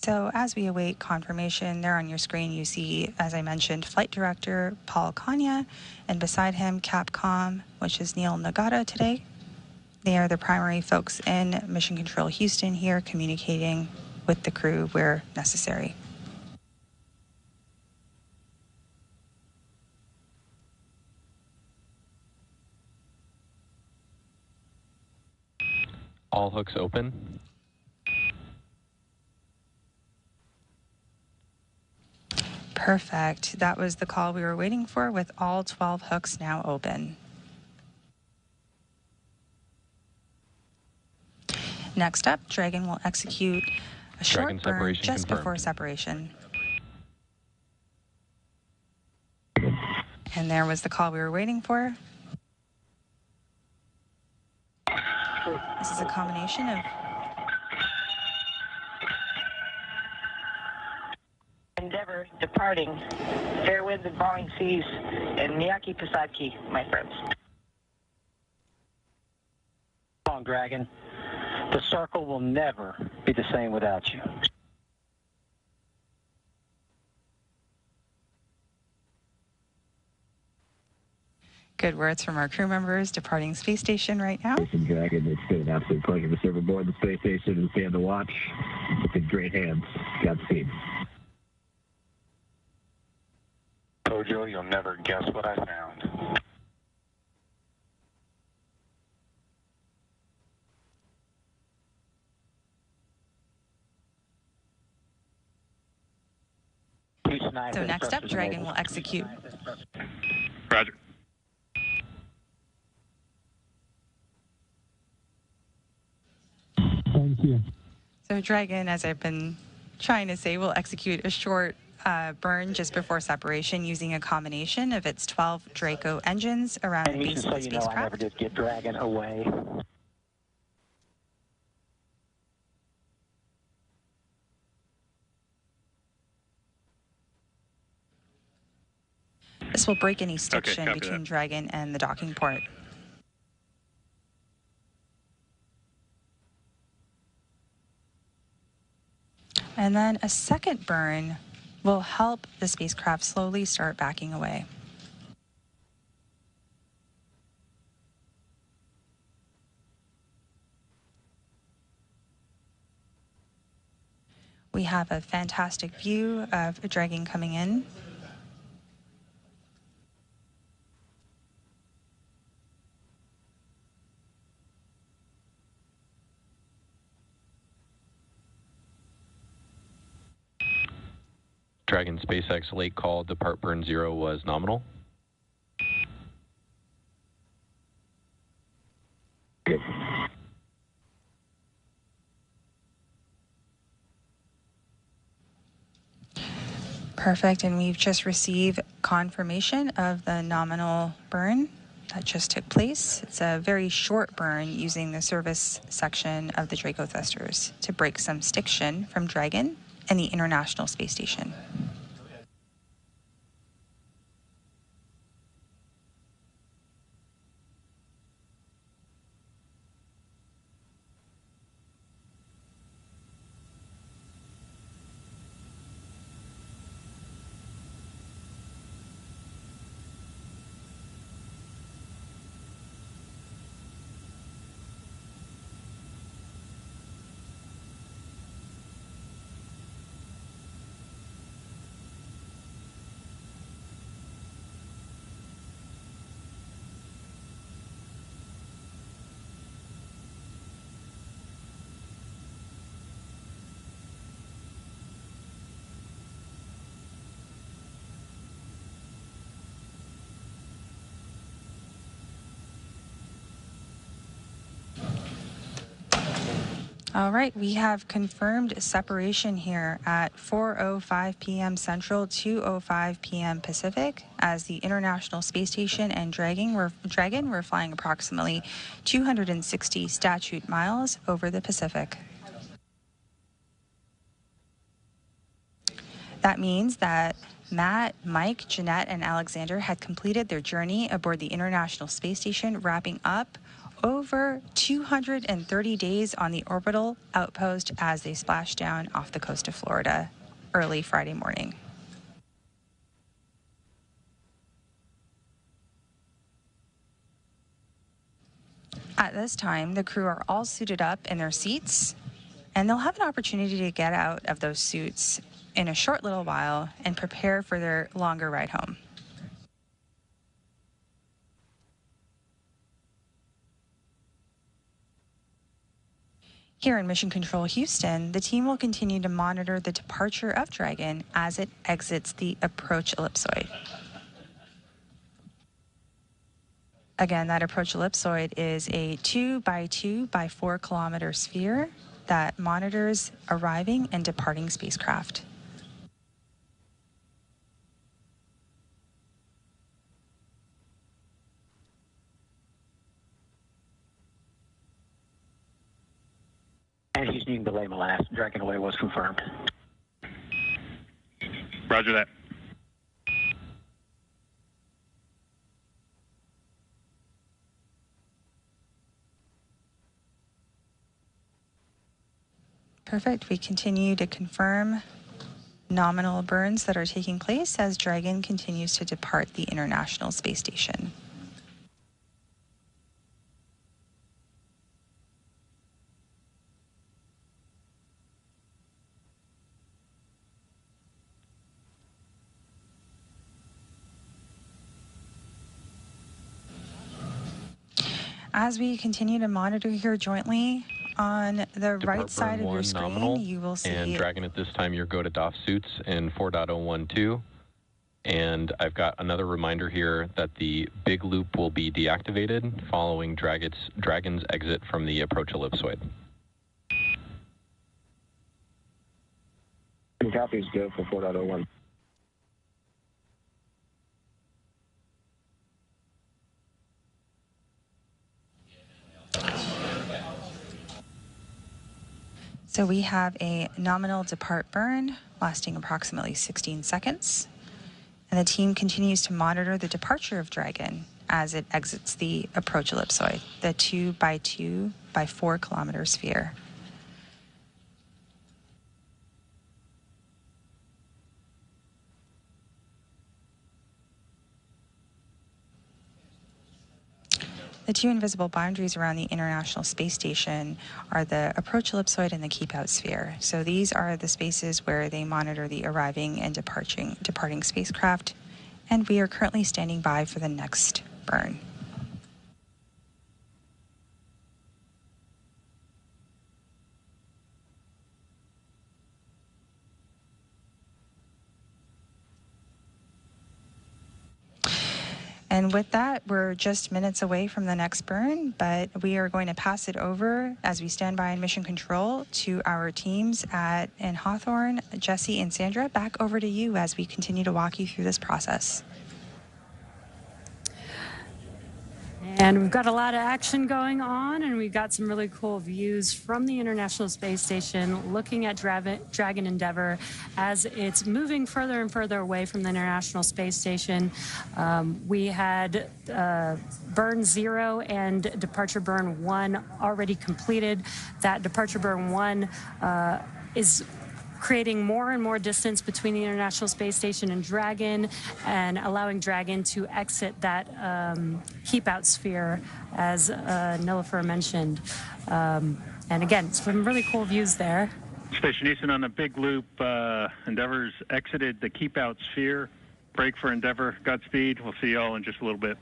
So as we await confirmation, there on your screen you see, as I mentioned, Flight Director Paul Kanya, and beside him Capcom, which is Neil Nagata today. They are the primary folks in Mission Control Houston here, communicating with the crew where necessary. All hooks open. Perfect. That was the call we were waiting for, with all 12 hooks now open. Next up, Dragon will execute a short Dragon burn separation just confirmed. before separation. And there was the call we were waiting for. This is a combination of Endeavour departing, fair winds and falling seas, and Miyaki Pisaki, my friends. Come on, Dragon. The circle will never be the same without you. good words from our crew members departing space station right now. Dragon, it's been an absolute pleasure to serve aboard the space station and stand to watch. It's in great hands. Godspeed. Tojo, you'll never guess what I found. So next up, Dragon will execute. Roger. Thank you. So Dragon, as I've been trying to say, will execute a short burn just before separation using a combination of its 12 Draco engines around the base of the spacecraft. I never did get Dragon away. This will break any stiction copy between that. Dragon and the docking port. And then a second burn will help the spacecraft slowly start backing away. We have a fantastic view of Dragon coming in. Dragon SpaceX late call depart burn 0 was nominal. Perfect, and we've just received confirmation of the nominal burn that just took place. It's a very short burn using the service section of the Draco thrusters to break some stiction from Dragon and the International Space Station. All right, we have confirmed separation here at 4:05 p.m. Central, 2:05 p.m. Pacific, as the International Space Station and Dragon were flying approximately 260 statute miles over the Pacific. That means that Matt, Mike, Jeanette, and Alexander had completed their journey aboard the International Space Station, wrapping up over 230 days on the orbital outpost as they splashed down off the coast of Florida early Friday morning. At this time, the crew are all suited up in their seats, and they'll have an opportunity to get out of those suits in a short little while and prepare for their longer ride home. Here in Mission Control Houston, the team will continue to monitor the departure of Dragon as it exits the approach ellipsoid. Again, that approach ellipsoid is a 2 by 2 by 4 kilometer sphere that monitors arriving and departing spacecraft. And he's needing delay my last. Dragon away was confirmed. Roger that. Perfect. We continue to confirm nominal burns that are taking place as Dragon continues to depart the International Space Station. As we continue to monitor here jointly, on the right side of your screen, nominal, you will see... And Dragon, at this time, your go to DOF suits in 4.012. And I've got another reminder here that the big loop will be deactivated following Dragon's exit from the approach ellipsoid. Copies go for 4.01. So we have a nominal depart burn lasting approximately 16 seconds. And the team continues to monitor the departure of Dragon as it exits the approach ellipsoid, the 2 by 2 by 4 kilometer sphere. The two invisible boundaries around the International Space Station are the approach ellipsoid and the keep-out sphere. So these are the spaces where they monitor the arriving and departing spacecraft, and we are currently standing by for the next burn. And with that, we're just minutes away from the next burn, but we are going to pass it over as we stand by in mission control to our teams in Hawthorne, Jesse and Sandra. Back over to you as we continue to walk you through this process. And we've got a lot of action going on, and we've got some really cool views from the International Space Station looking at Dragon Endeavour as it's moving further and further away from the International Space Station. We had burn 0 and departure burn 1 already completed. That departure burn 1 is creating more and more distance between the International Space Station and Dragon, and allowing Dragon to exit that keep-out sphere, as Nilofer mentioned. And again, some really cool views there. Station Houston, on a big loop, Endeavour's exited the keep-out sphere. Break for Endeavour. Godspeed. We'll see y'all in just a little bit.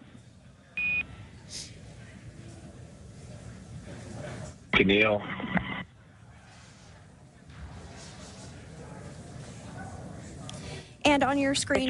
Neil. And on your screen,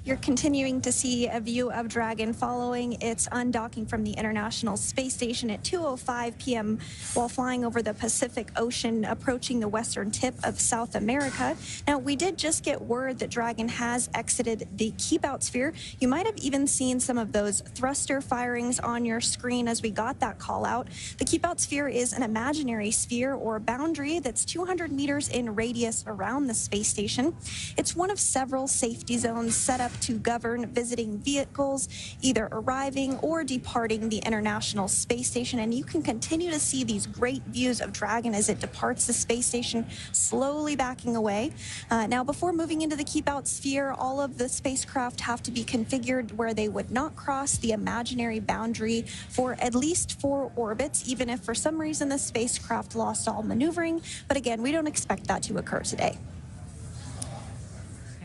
you're continuing to see a view of Dragon following its undocking from the International Space Station at 2:05 p.m. while flying over the Pacific Ocean, approaching the western tip of South America. Now, we did just get word that Dragon has exited the keep-out sphere. You might have even seen some of those thruster firings on your screen as we got that call out. The keep-out sphere is an imaginary sphere or boundary that's 200 meters in radius around the space station. It's one of several safety zones set up to govern visiting vehicles either arriving or departing the International Space Station, and you can continue to see these great views of Dragon as it departs the space station, slowly backing away. Now, before moving into the keep-out sphere, all of the spacecraft have to be configured where they would not cross the imaginary boundary for at least 4 orbits, even if for some reason the spacecraft lost all maneuvering. But again, we don't expect that to occur today.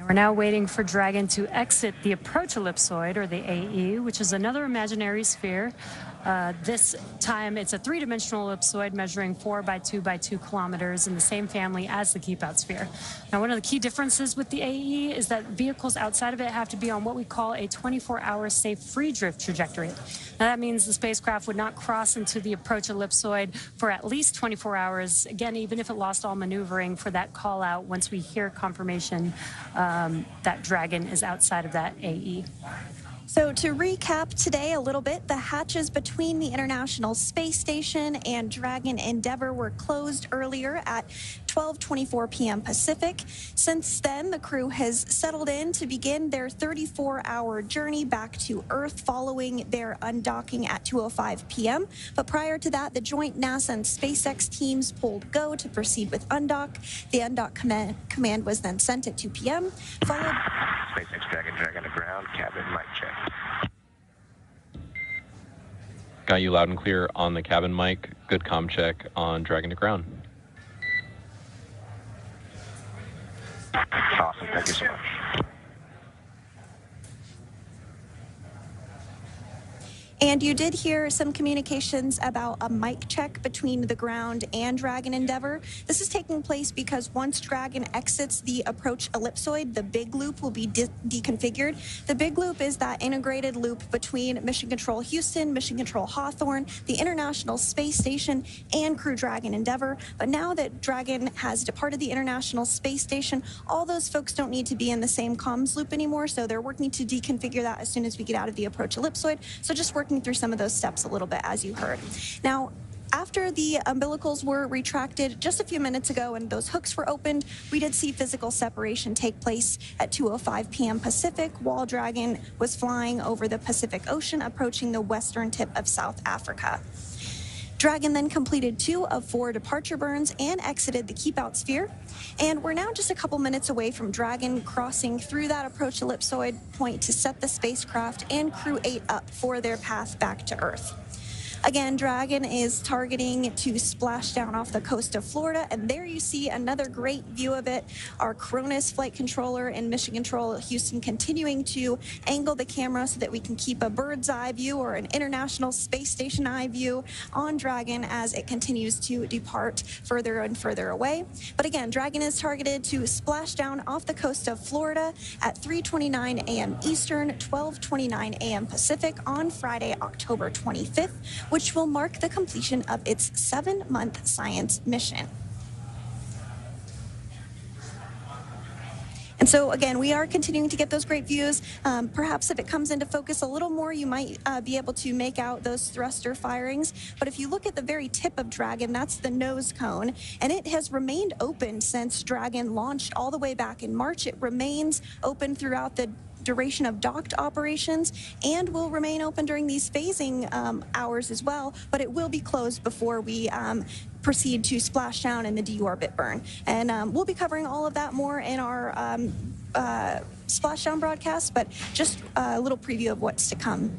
We're now waiting for Dragon to exit the approach ellipsoid, or the AE, which is another imaginary sphere. This time, it's a three-dimensional ellipsoid measuring 4 by 2 by 2 kilometers in the same family as the Keep-Out Sphere. Now, one of the key differences with the AE is that vehicles outside of it have to be on what we call a 24-hour safe free drift trajectory. Now, that means the spacecraft would not cross into the approach ellipsoid for at least 24 hours, again, even if it lost all maneuvering for that call out once we hear confirmation that Dragon is outside of that AE. So to recap today a little bit, the hatches between the International Space Station and Dragon Endeavour were closed earlier at 12:24 p.m. Pacific. Since then, the crew has settled in to begin their 34-hour journey back to Earth following their undocking at 2:05 p.m. But prior to that, the joint NASA and SpaceX teams pulled go to proceed with undock. The undock command was then sent at 2 p.m. followed. SpaceX Dragon to ground, cabin mic check. Got you loud and clear on the cabin mic. Good comm check on Dragon to ground. Awesome. Thank you so much. And you did hear some communications about a mic check between the ground and Dragon Endeavour. This is taking place because once Dragon exits the approach ellipsoid, the big loop will be deconfigured. The big loop is that integrated loop between Mission Control Houston, Mission Control Hawthorne, the International Space Station, and Crew Dragon Endeavour. But now that Dragon has departed the International Space Station, all those folks don't need to be in the same comms loop anymore, so they're working to deconfigure that as soon as we get out of the approach ellipsoid. So just working through some of those steps a little bit, as you heard. Now, after the umbilicals were retracted just a few minutes ago and those hooks were opened, we did see physical separation take place at 2:05 p.m. Pacific while Dragon was flying over the Pacific Ocean, approaching the western tip of South Africa. Dragon then completed 2 of 4 departure burns and exited the Keep-Out Sphere. And we're now just a couple minutes away from Dragon crossing through that approach ellipsoid point to set the spacecraft and Crew-8 up for their path back to Earth. Again, Dragon is targeting to splash down off the coast of Florida, and there you see another great view of it. Our Cronus flight controller and Mission Control Houston continuing to angle the camera so that we can keep a bird's eye view or an International Space Station eye view on Dragon as it continues to depart further and further away. But again, Dragon is targeted to splash down off the coast of Florida at 3:29 a.m. Eastern, 12:29 a.m. Pacific on Friday, October 25th, which will mark the completion of its 7-month science mission. And so, again, we are continuing to get those great views. Perhaps if it comes into focus a little more, you might be able to make out those thruster firings. But if you look at the very tip of Dragon, that's the nose cone, and it has remained open since Dragon launched all the way back in March. It remains open throughout the duration of docked operations and will remain open during these phasing hours as well, but it will be closed before we proceed to splash down in the deorbit burn. And we'll be covering all of that more in our splashdown broadcast, but just a little preview of what's to come.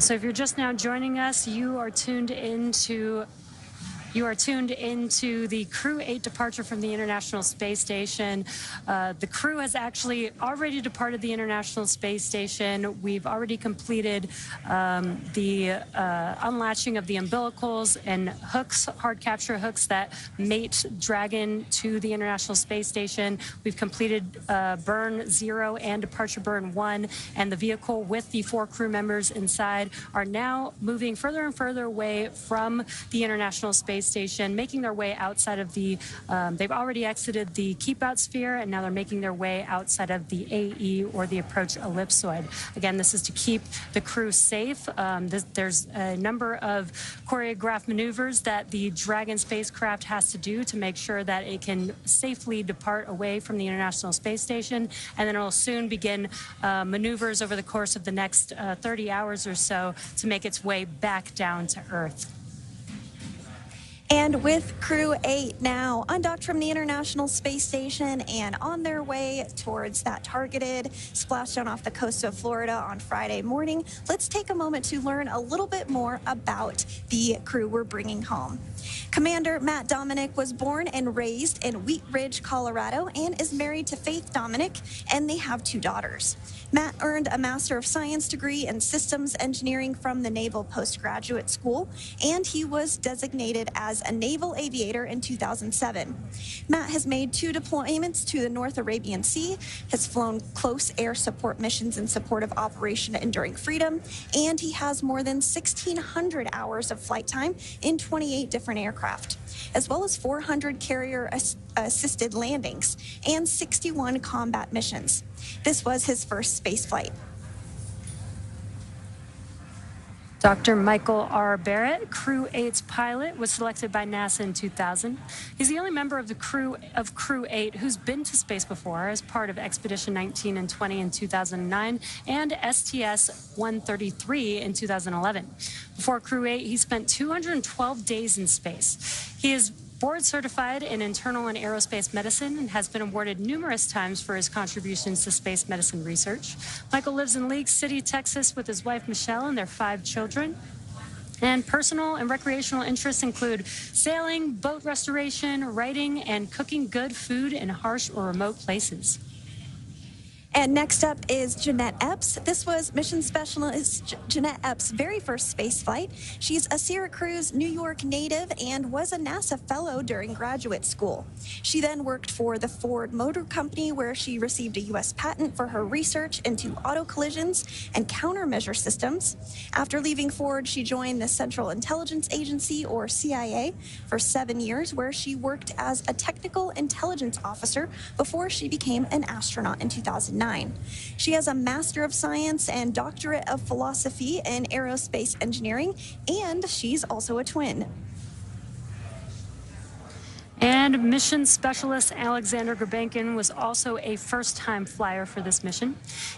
So if you're just now joining us, you are tuned into the Crew-8 departure from the International Space Station. The crew has actually already departed the International Space Station. We've already completed the unlatching of the umbilicals and hooks, hard capture hooks that mate Dragon to the International Space Station. We've completed burn 0 and departure burn 1, and the vehicle with the 4 crew members inside are now moving further and further away from the International Space Station, making their way outside of the, they've already exited the Keep-Out Sphere, and now they're making their way outside of the AE, or the approach ellipsoid. Again, this is to keep the crew safe. There's a number of choreographed maneuvers that the Dragon spacecraft has to do to make sure that it can safely depart away from the International Space Station, and then it'll soon begin maneuvers over the course of the next 30 hours or so to make its way back down to Earth. And with Crew-8 now undocked from the International Space Station and on their way towards that targeted splashdown off the coast of Florida on Friday morning, let's take a moment to learn a little bit more about the crew we're bringing home. Commander Matt Dominic was born and raised in Wheat Ridge, Colorado, and is married to Faith Dominic, and they have 2 daughters. Matt earned a Master of Science degree in Systems Engineering from the Naval Postgraduate School, and he was designated as a naval aviator in 2007. Matt has made 2 deployments to the North Arabian Sea, has flown close air support missions in support of Operation Enduring Freedom, and he has more than 1,600 hours of flight time in 28 different aircraft, as well as 400 carrier-assisted landings and 61 combat missions. This was his first space flight. Dr. Michael R. Barrett, Crew-8's pilot, was selected by NASA in 2000. He's the only member of the crew of Crew-8 who's been to space before as part of Expedition 19 and 20 in 2009 and STS-133 in 2011. Before Crew-8, he spent 212 days in space. He is board certified in internal and aerospace medicine and has been awarded numerous times for his contributions to space medicine research. Michael lives in League City, Texas with his wife Michelle and their 5 children. And personal and recreational interests include sailing, boat restoration, writing, and cooking good food in harsh or remote places. And next up is Jeanette Epps. This was Mission Specialist Jeanette Epps' very first space flight. She's a Syracuse, New York native and was a NASA fellow during graduate school. She then worked for the Ford Motor Company, where she received a U.S. patent for her research into auto collisions and countermeasure systems. After leaving Ford, she joined the Central Intelligence Agency, or CIA, for 7 years, where she worked as a technical intelligence officer before she became an astronaut in 2009. She has a Master of Science and Doctorate of Philosophy in Aerospace Engineering, and she's also a twin. And mission specialist Alexander Gurbankin was also a first-time flyer for this mission.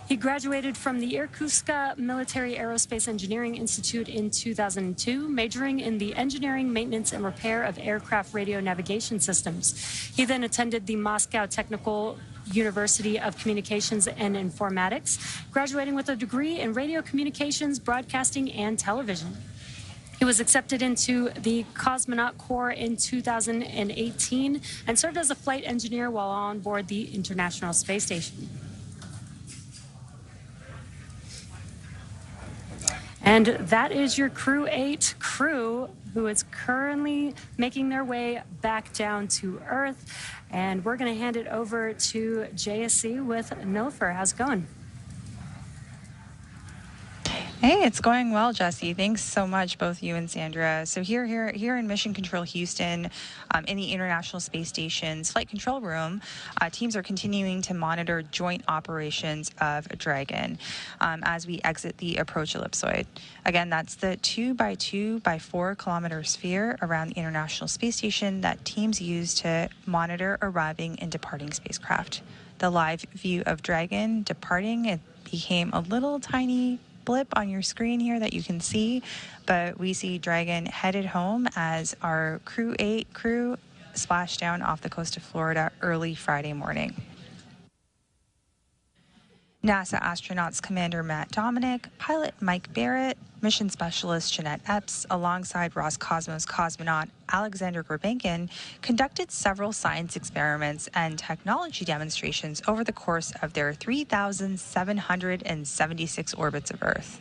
He graduated from the Irkutsk Military Aerospace Engineering Institute in 2002, majoring in the engineering, maintenance, and repair of aircraft radio navigation systems. He then attended the Moscow Technical University of Communications and Informatics, graduating with a degree in radio communications, broadcasting, and television. He was accepted into the Cosmonaut Corps in 2018 and served as a flight engineer while on board the International Space Station. And that is your Crew-8 crew, who is currently making their way back down to Earth. And we're going to hand it over to JSC with Nilfer. How's it going? Hey, it's going well, Jesse. Thanks so much, both you and Sandra. So here in Mission Control Houston, in the International Space Station's flight control room, teams are continuing to monitor joint operations of Dragon as we exit the approach ellipsoid. Again, that's the 2 by 2 by 4 kilometer sphere around the International Space Station that teams use to monitor arriving and departing spacecraft. The live view of Dragon departing, it became a little tiny blip on your screen here that you can see, but we see Dragon headed home as our Crew-8 crew splashed down off the coast of Florida early Friday morning. NASA astronauts Commander Matt Dominic, pilot Mike Barrett, mission specialist Jeanette Epps, alongside Roscosmos cosmonaut Alexander Gurbankin, conducted several science experiments and technology demonstrations over the course of their 3,776 orbits of Earth.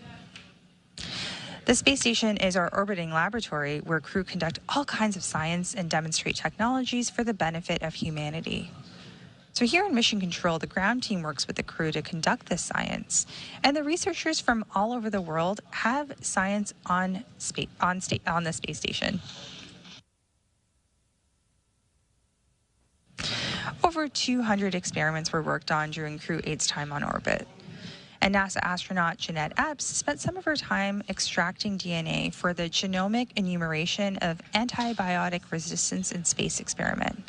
The space station is our orbiting laboratory where crew conduct all kinds of science and demonstrate technologies for the benefit of humanity. So here in Mission Control, the ground team works with the crew to conduct this science, and the researchers from all over the world have science on the space station. Over 200 experiments were worked on during Crew-8's time on orbit. And NASA astronaut Jeanette Epps spent some of her time extracting DNA for the genomic enumeration of antibiotic resistance in space experiment.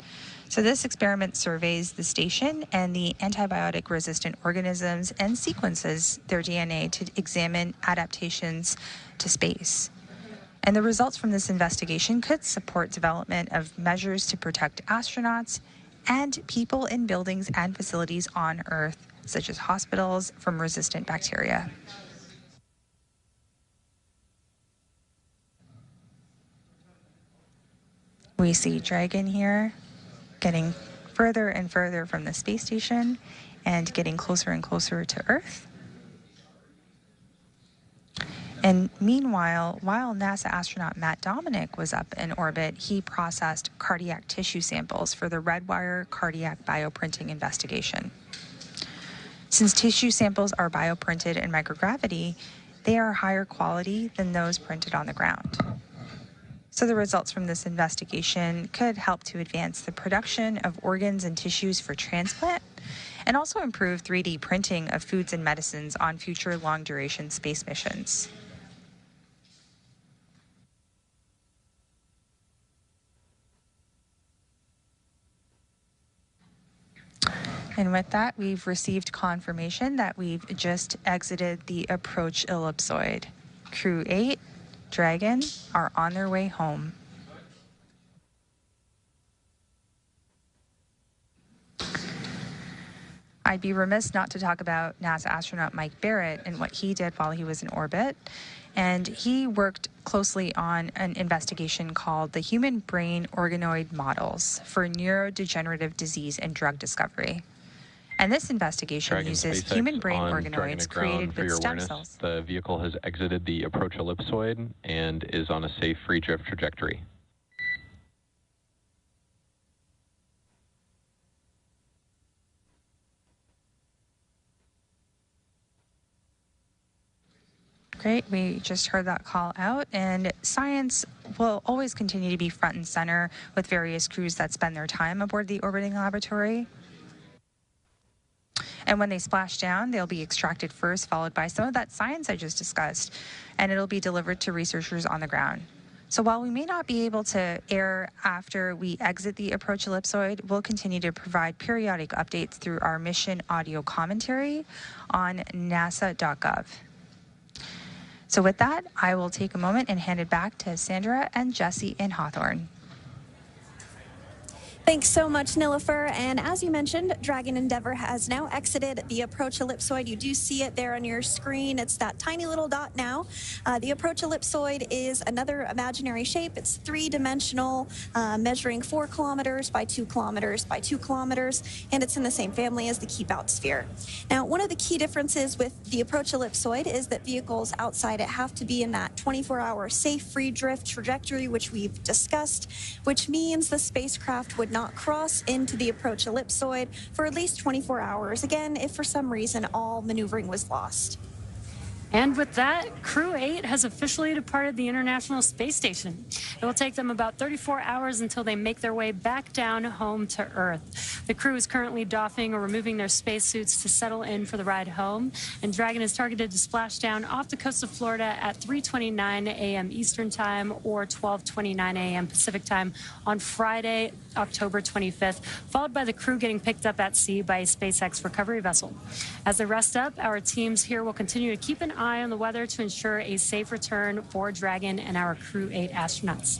So this experiment surveys the station and the antibiotic-resistant organisms and sequences their DNA to examine adaptations to space. And the results from this investigation could support development of measures to protect astronauts and people in buildings and facilities on Earth, such as hospitals, from resistant bacteria. We see Dragon here getting further and further from the space station and getting closer and closer to Earth. And meanwhile, while NASA astronaut Matt Dominic was up in orbit, he processed cardiac tissue samples for the Redwire cardiac bioprinting investigation. Since tissue samples are bioprinted in microgravity, they are higher quality than those printed on the ground. So the results from this investigation could help to advance the production of organs and tissues for transplant and also improve 3D printing of foods and medicines on future long-duration space missions. And with that, we've received confirmation that we've just exited the approach ellipsoid. Crew-8, Dragon, are on their way home. I'd be remiss not to talk about NASA astronaut Mike Barrett and what he did while he was in orbit. And he worked closely on an investigation called the Human Brain Organoid Models for Neurodegenerative Disease and Drug Discovery. And this investigation uses SpaceX human brain on organoids created with stem cells. The vehicle has exited the approach ellipsoid and is on a safe free drift trajectory. Great, we just heard that call out, and science will always continue to be front and center with various crews that spend their time aboard the orbiting laboratory. And when they splash down, they'll be extracted first, followed by some of that science I just discussed, and it'll be delivered to researchers on the ground. So while we may not be able to air after we exit the approach ellipsoid, we'll continue to provide periodic updates through our mission audio commentary on nasa.gov. So with that, I will take a moment and hand it back to Sandra and Jesse in Hawthorne. Thanks so much, Nilifer. And as you mentioned, Dragon Endeavour has now exited the approach ellipsoid. You do see it there on your screen. It's that tiny little dot now. The approach ellipsoid is another imaginary shape. It's three-dimensional, measuring 4 kilometers by 2 kilometers by 2 kilometers, and it's in the same family as the Keep Out sphere. Now, one of the key differences with the approach ellipsoid is that vehicles outside it have to be in that 24-hour safe free drift trajectory, which we've discussed, which means the spacecraft would not cross into the approach ellipsoid for at least 24 hours, again, if for some reason all maneuvering was lost. And with that, Crew-8 has officially departed the International Space Station. It will take them about 34 hours until they make their way back down home to Earth. The crew is currently doffing or removing their spacesuits to settle in for the ride home, and Dragon is targeted to splash down off the coast of Florida at 3:29 a.m. Eastern Time or 12:29 a.m. Pacific Time on Friday, October 25th, followed by the crew getting picked up at sea by a SpaceX recovery vessel. As they rest up, our teams here will continue to keep an eye on the weather to ensure a safe return for Dragon and our Crew-8 astronauts.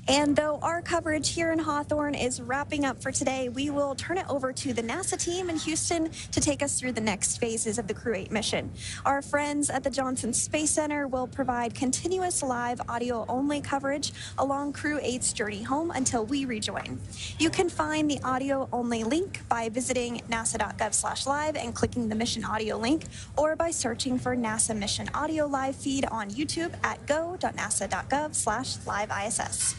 And though our coverage here in Hawthorne is wrapping up for today, we will turn it over to the NASA team in Houston to take us through the next phases of the Crew-8 mission. Our friends at the Johnson Space Center will provide continuous live audio-only coverage along Crew-8's journey home until we rejoin. You can find the audio-only link by visiting nasa.gov/live and clicking the mission audio link, or by searching for NASA Mission Audio Live feed on YouTube at go.nasa.gov/liveiss.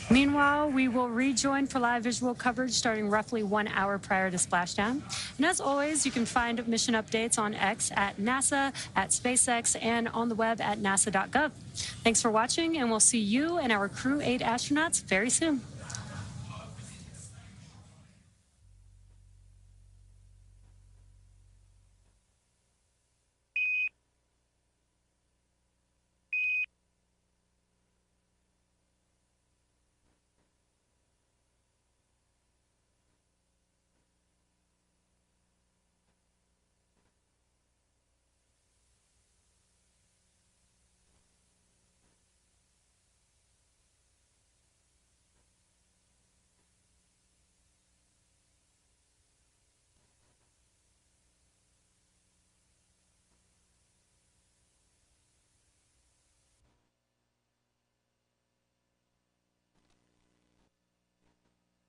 Meanwhile, we will rejoin for live visual coverage starting roughly 1 hour prior to splashdown. And as always, you can find mission updates on X at NASA, at SpaceX, and on the web at nasa.gov. Thanks for watching, and we'll see you and our Crew-8 astronauts very soon.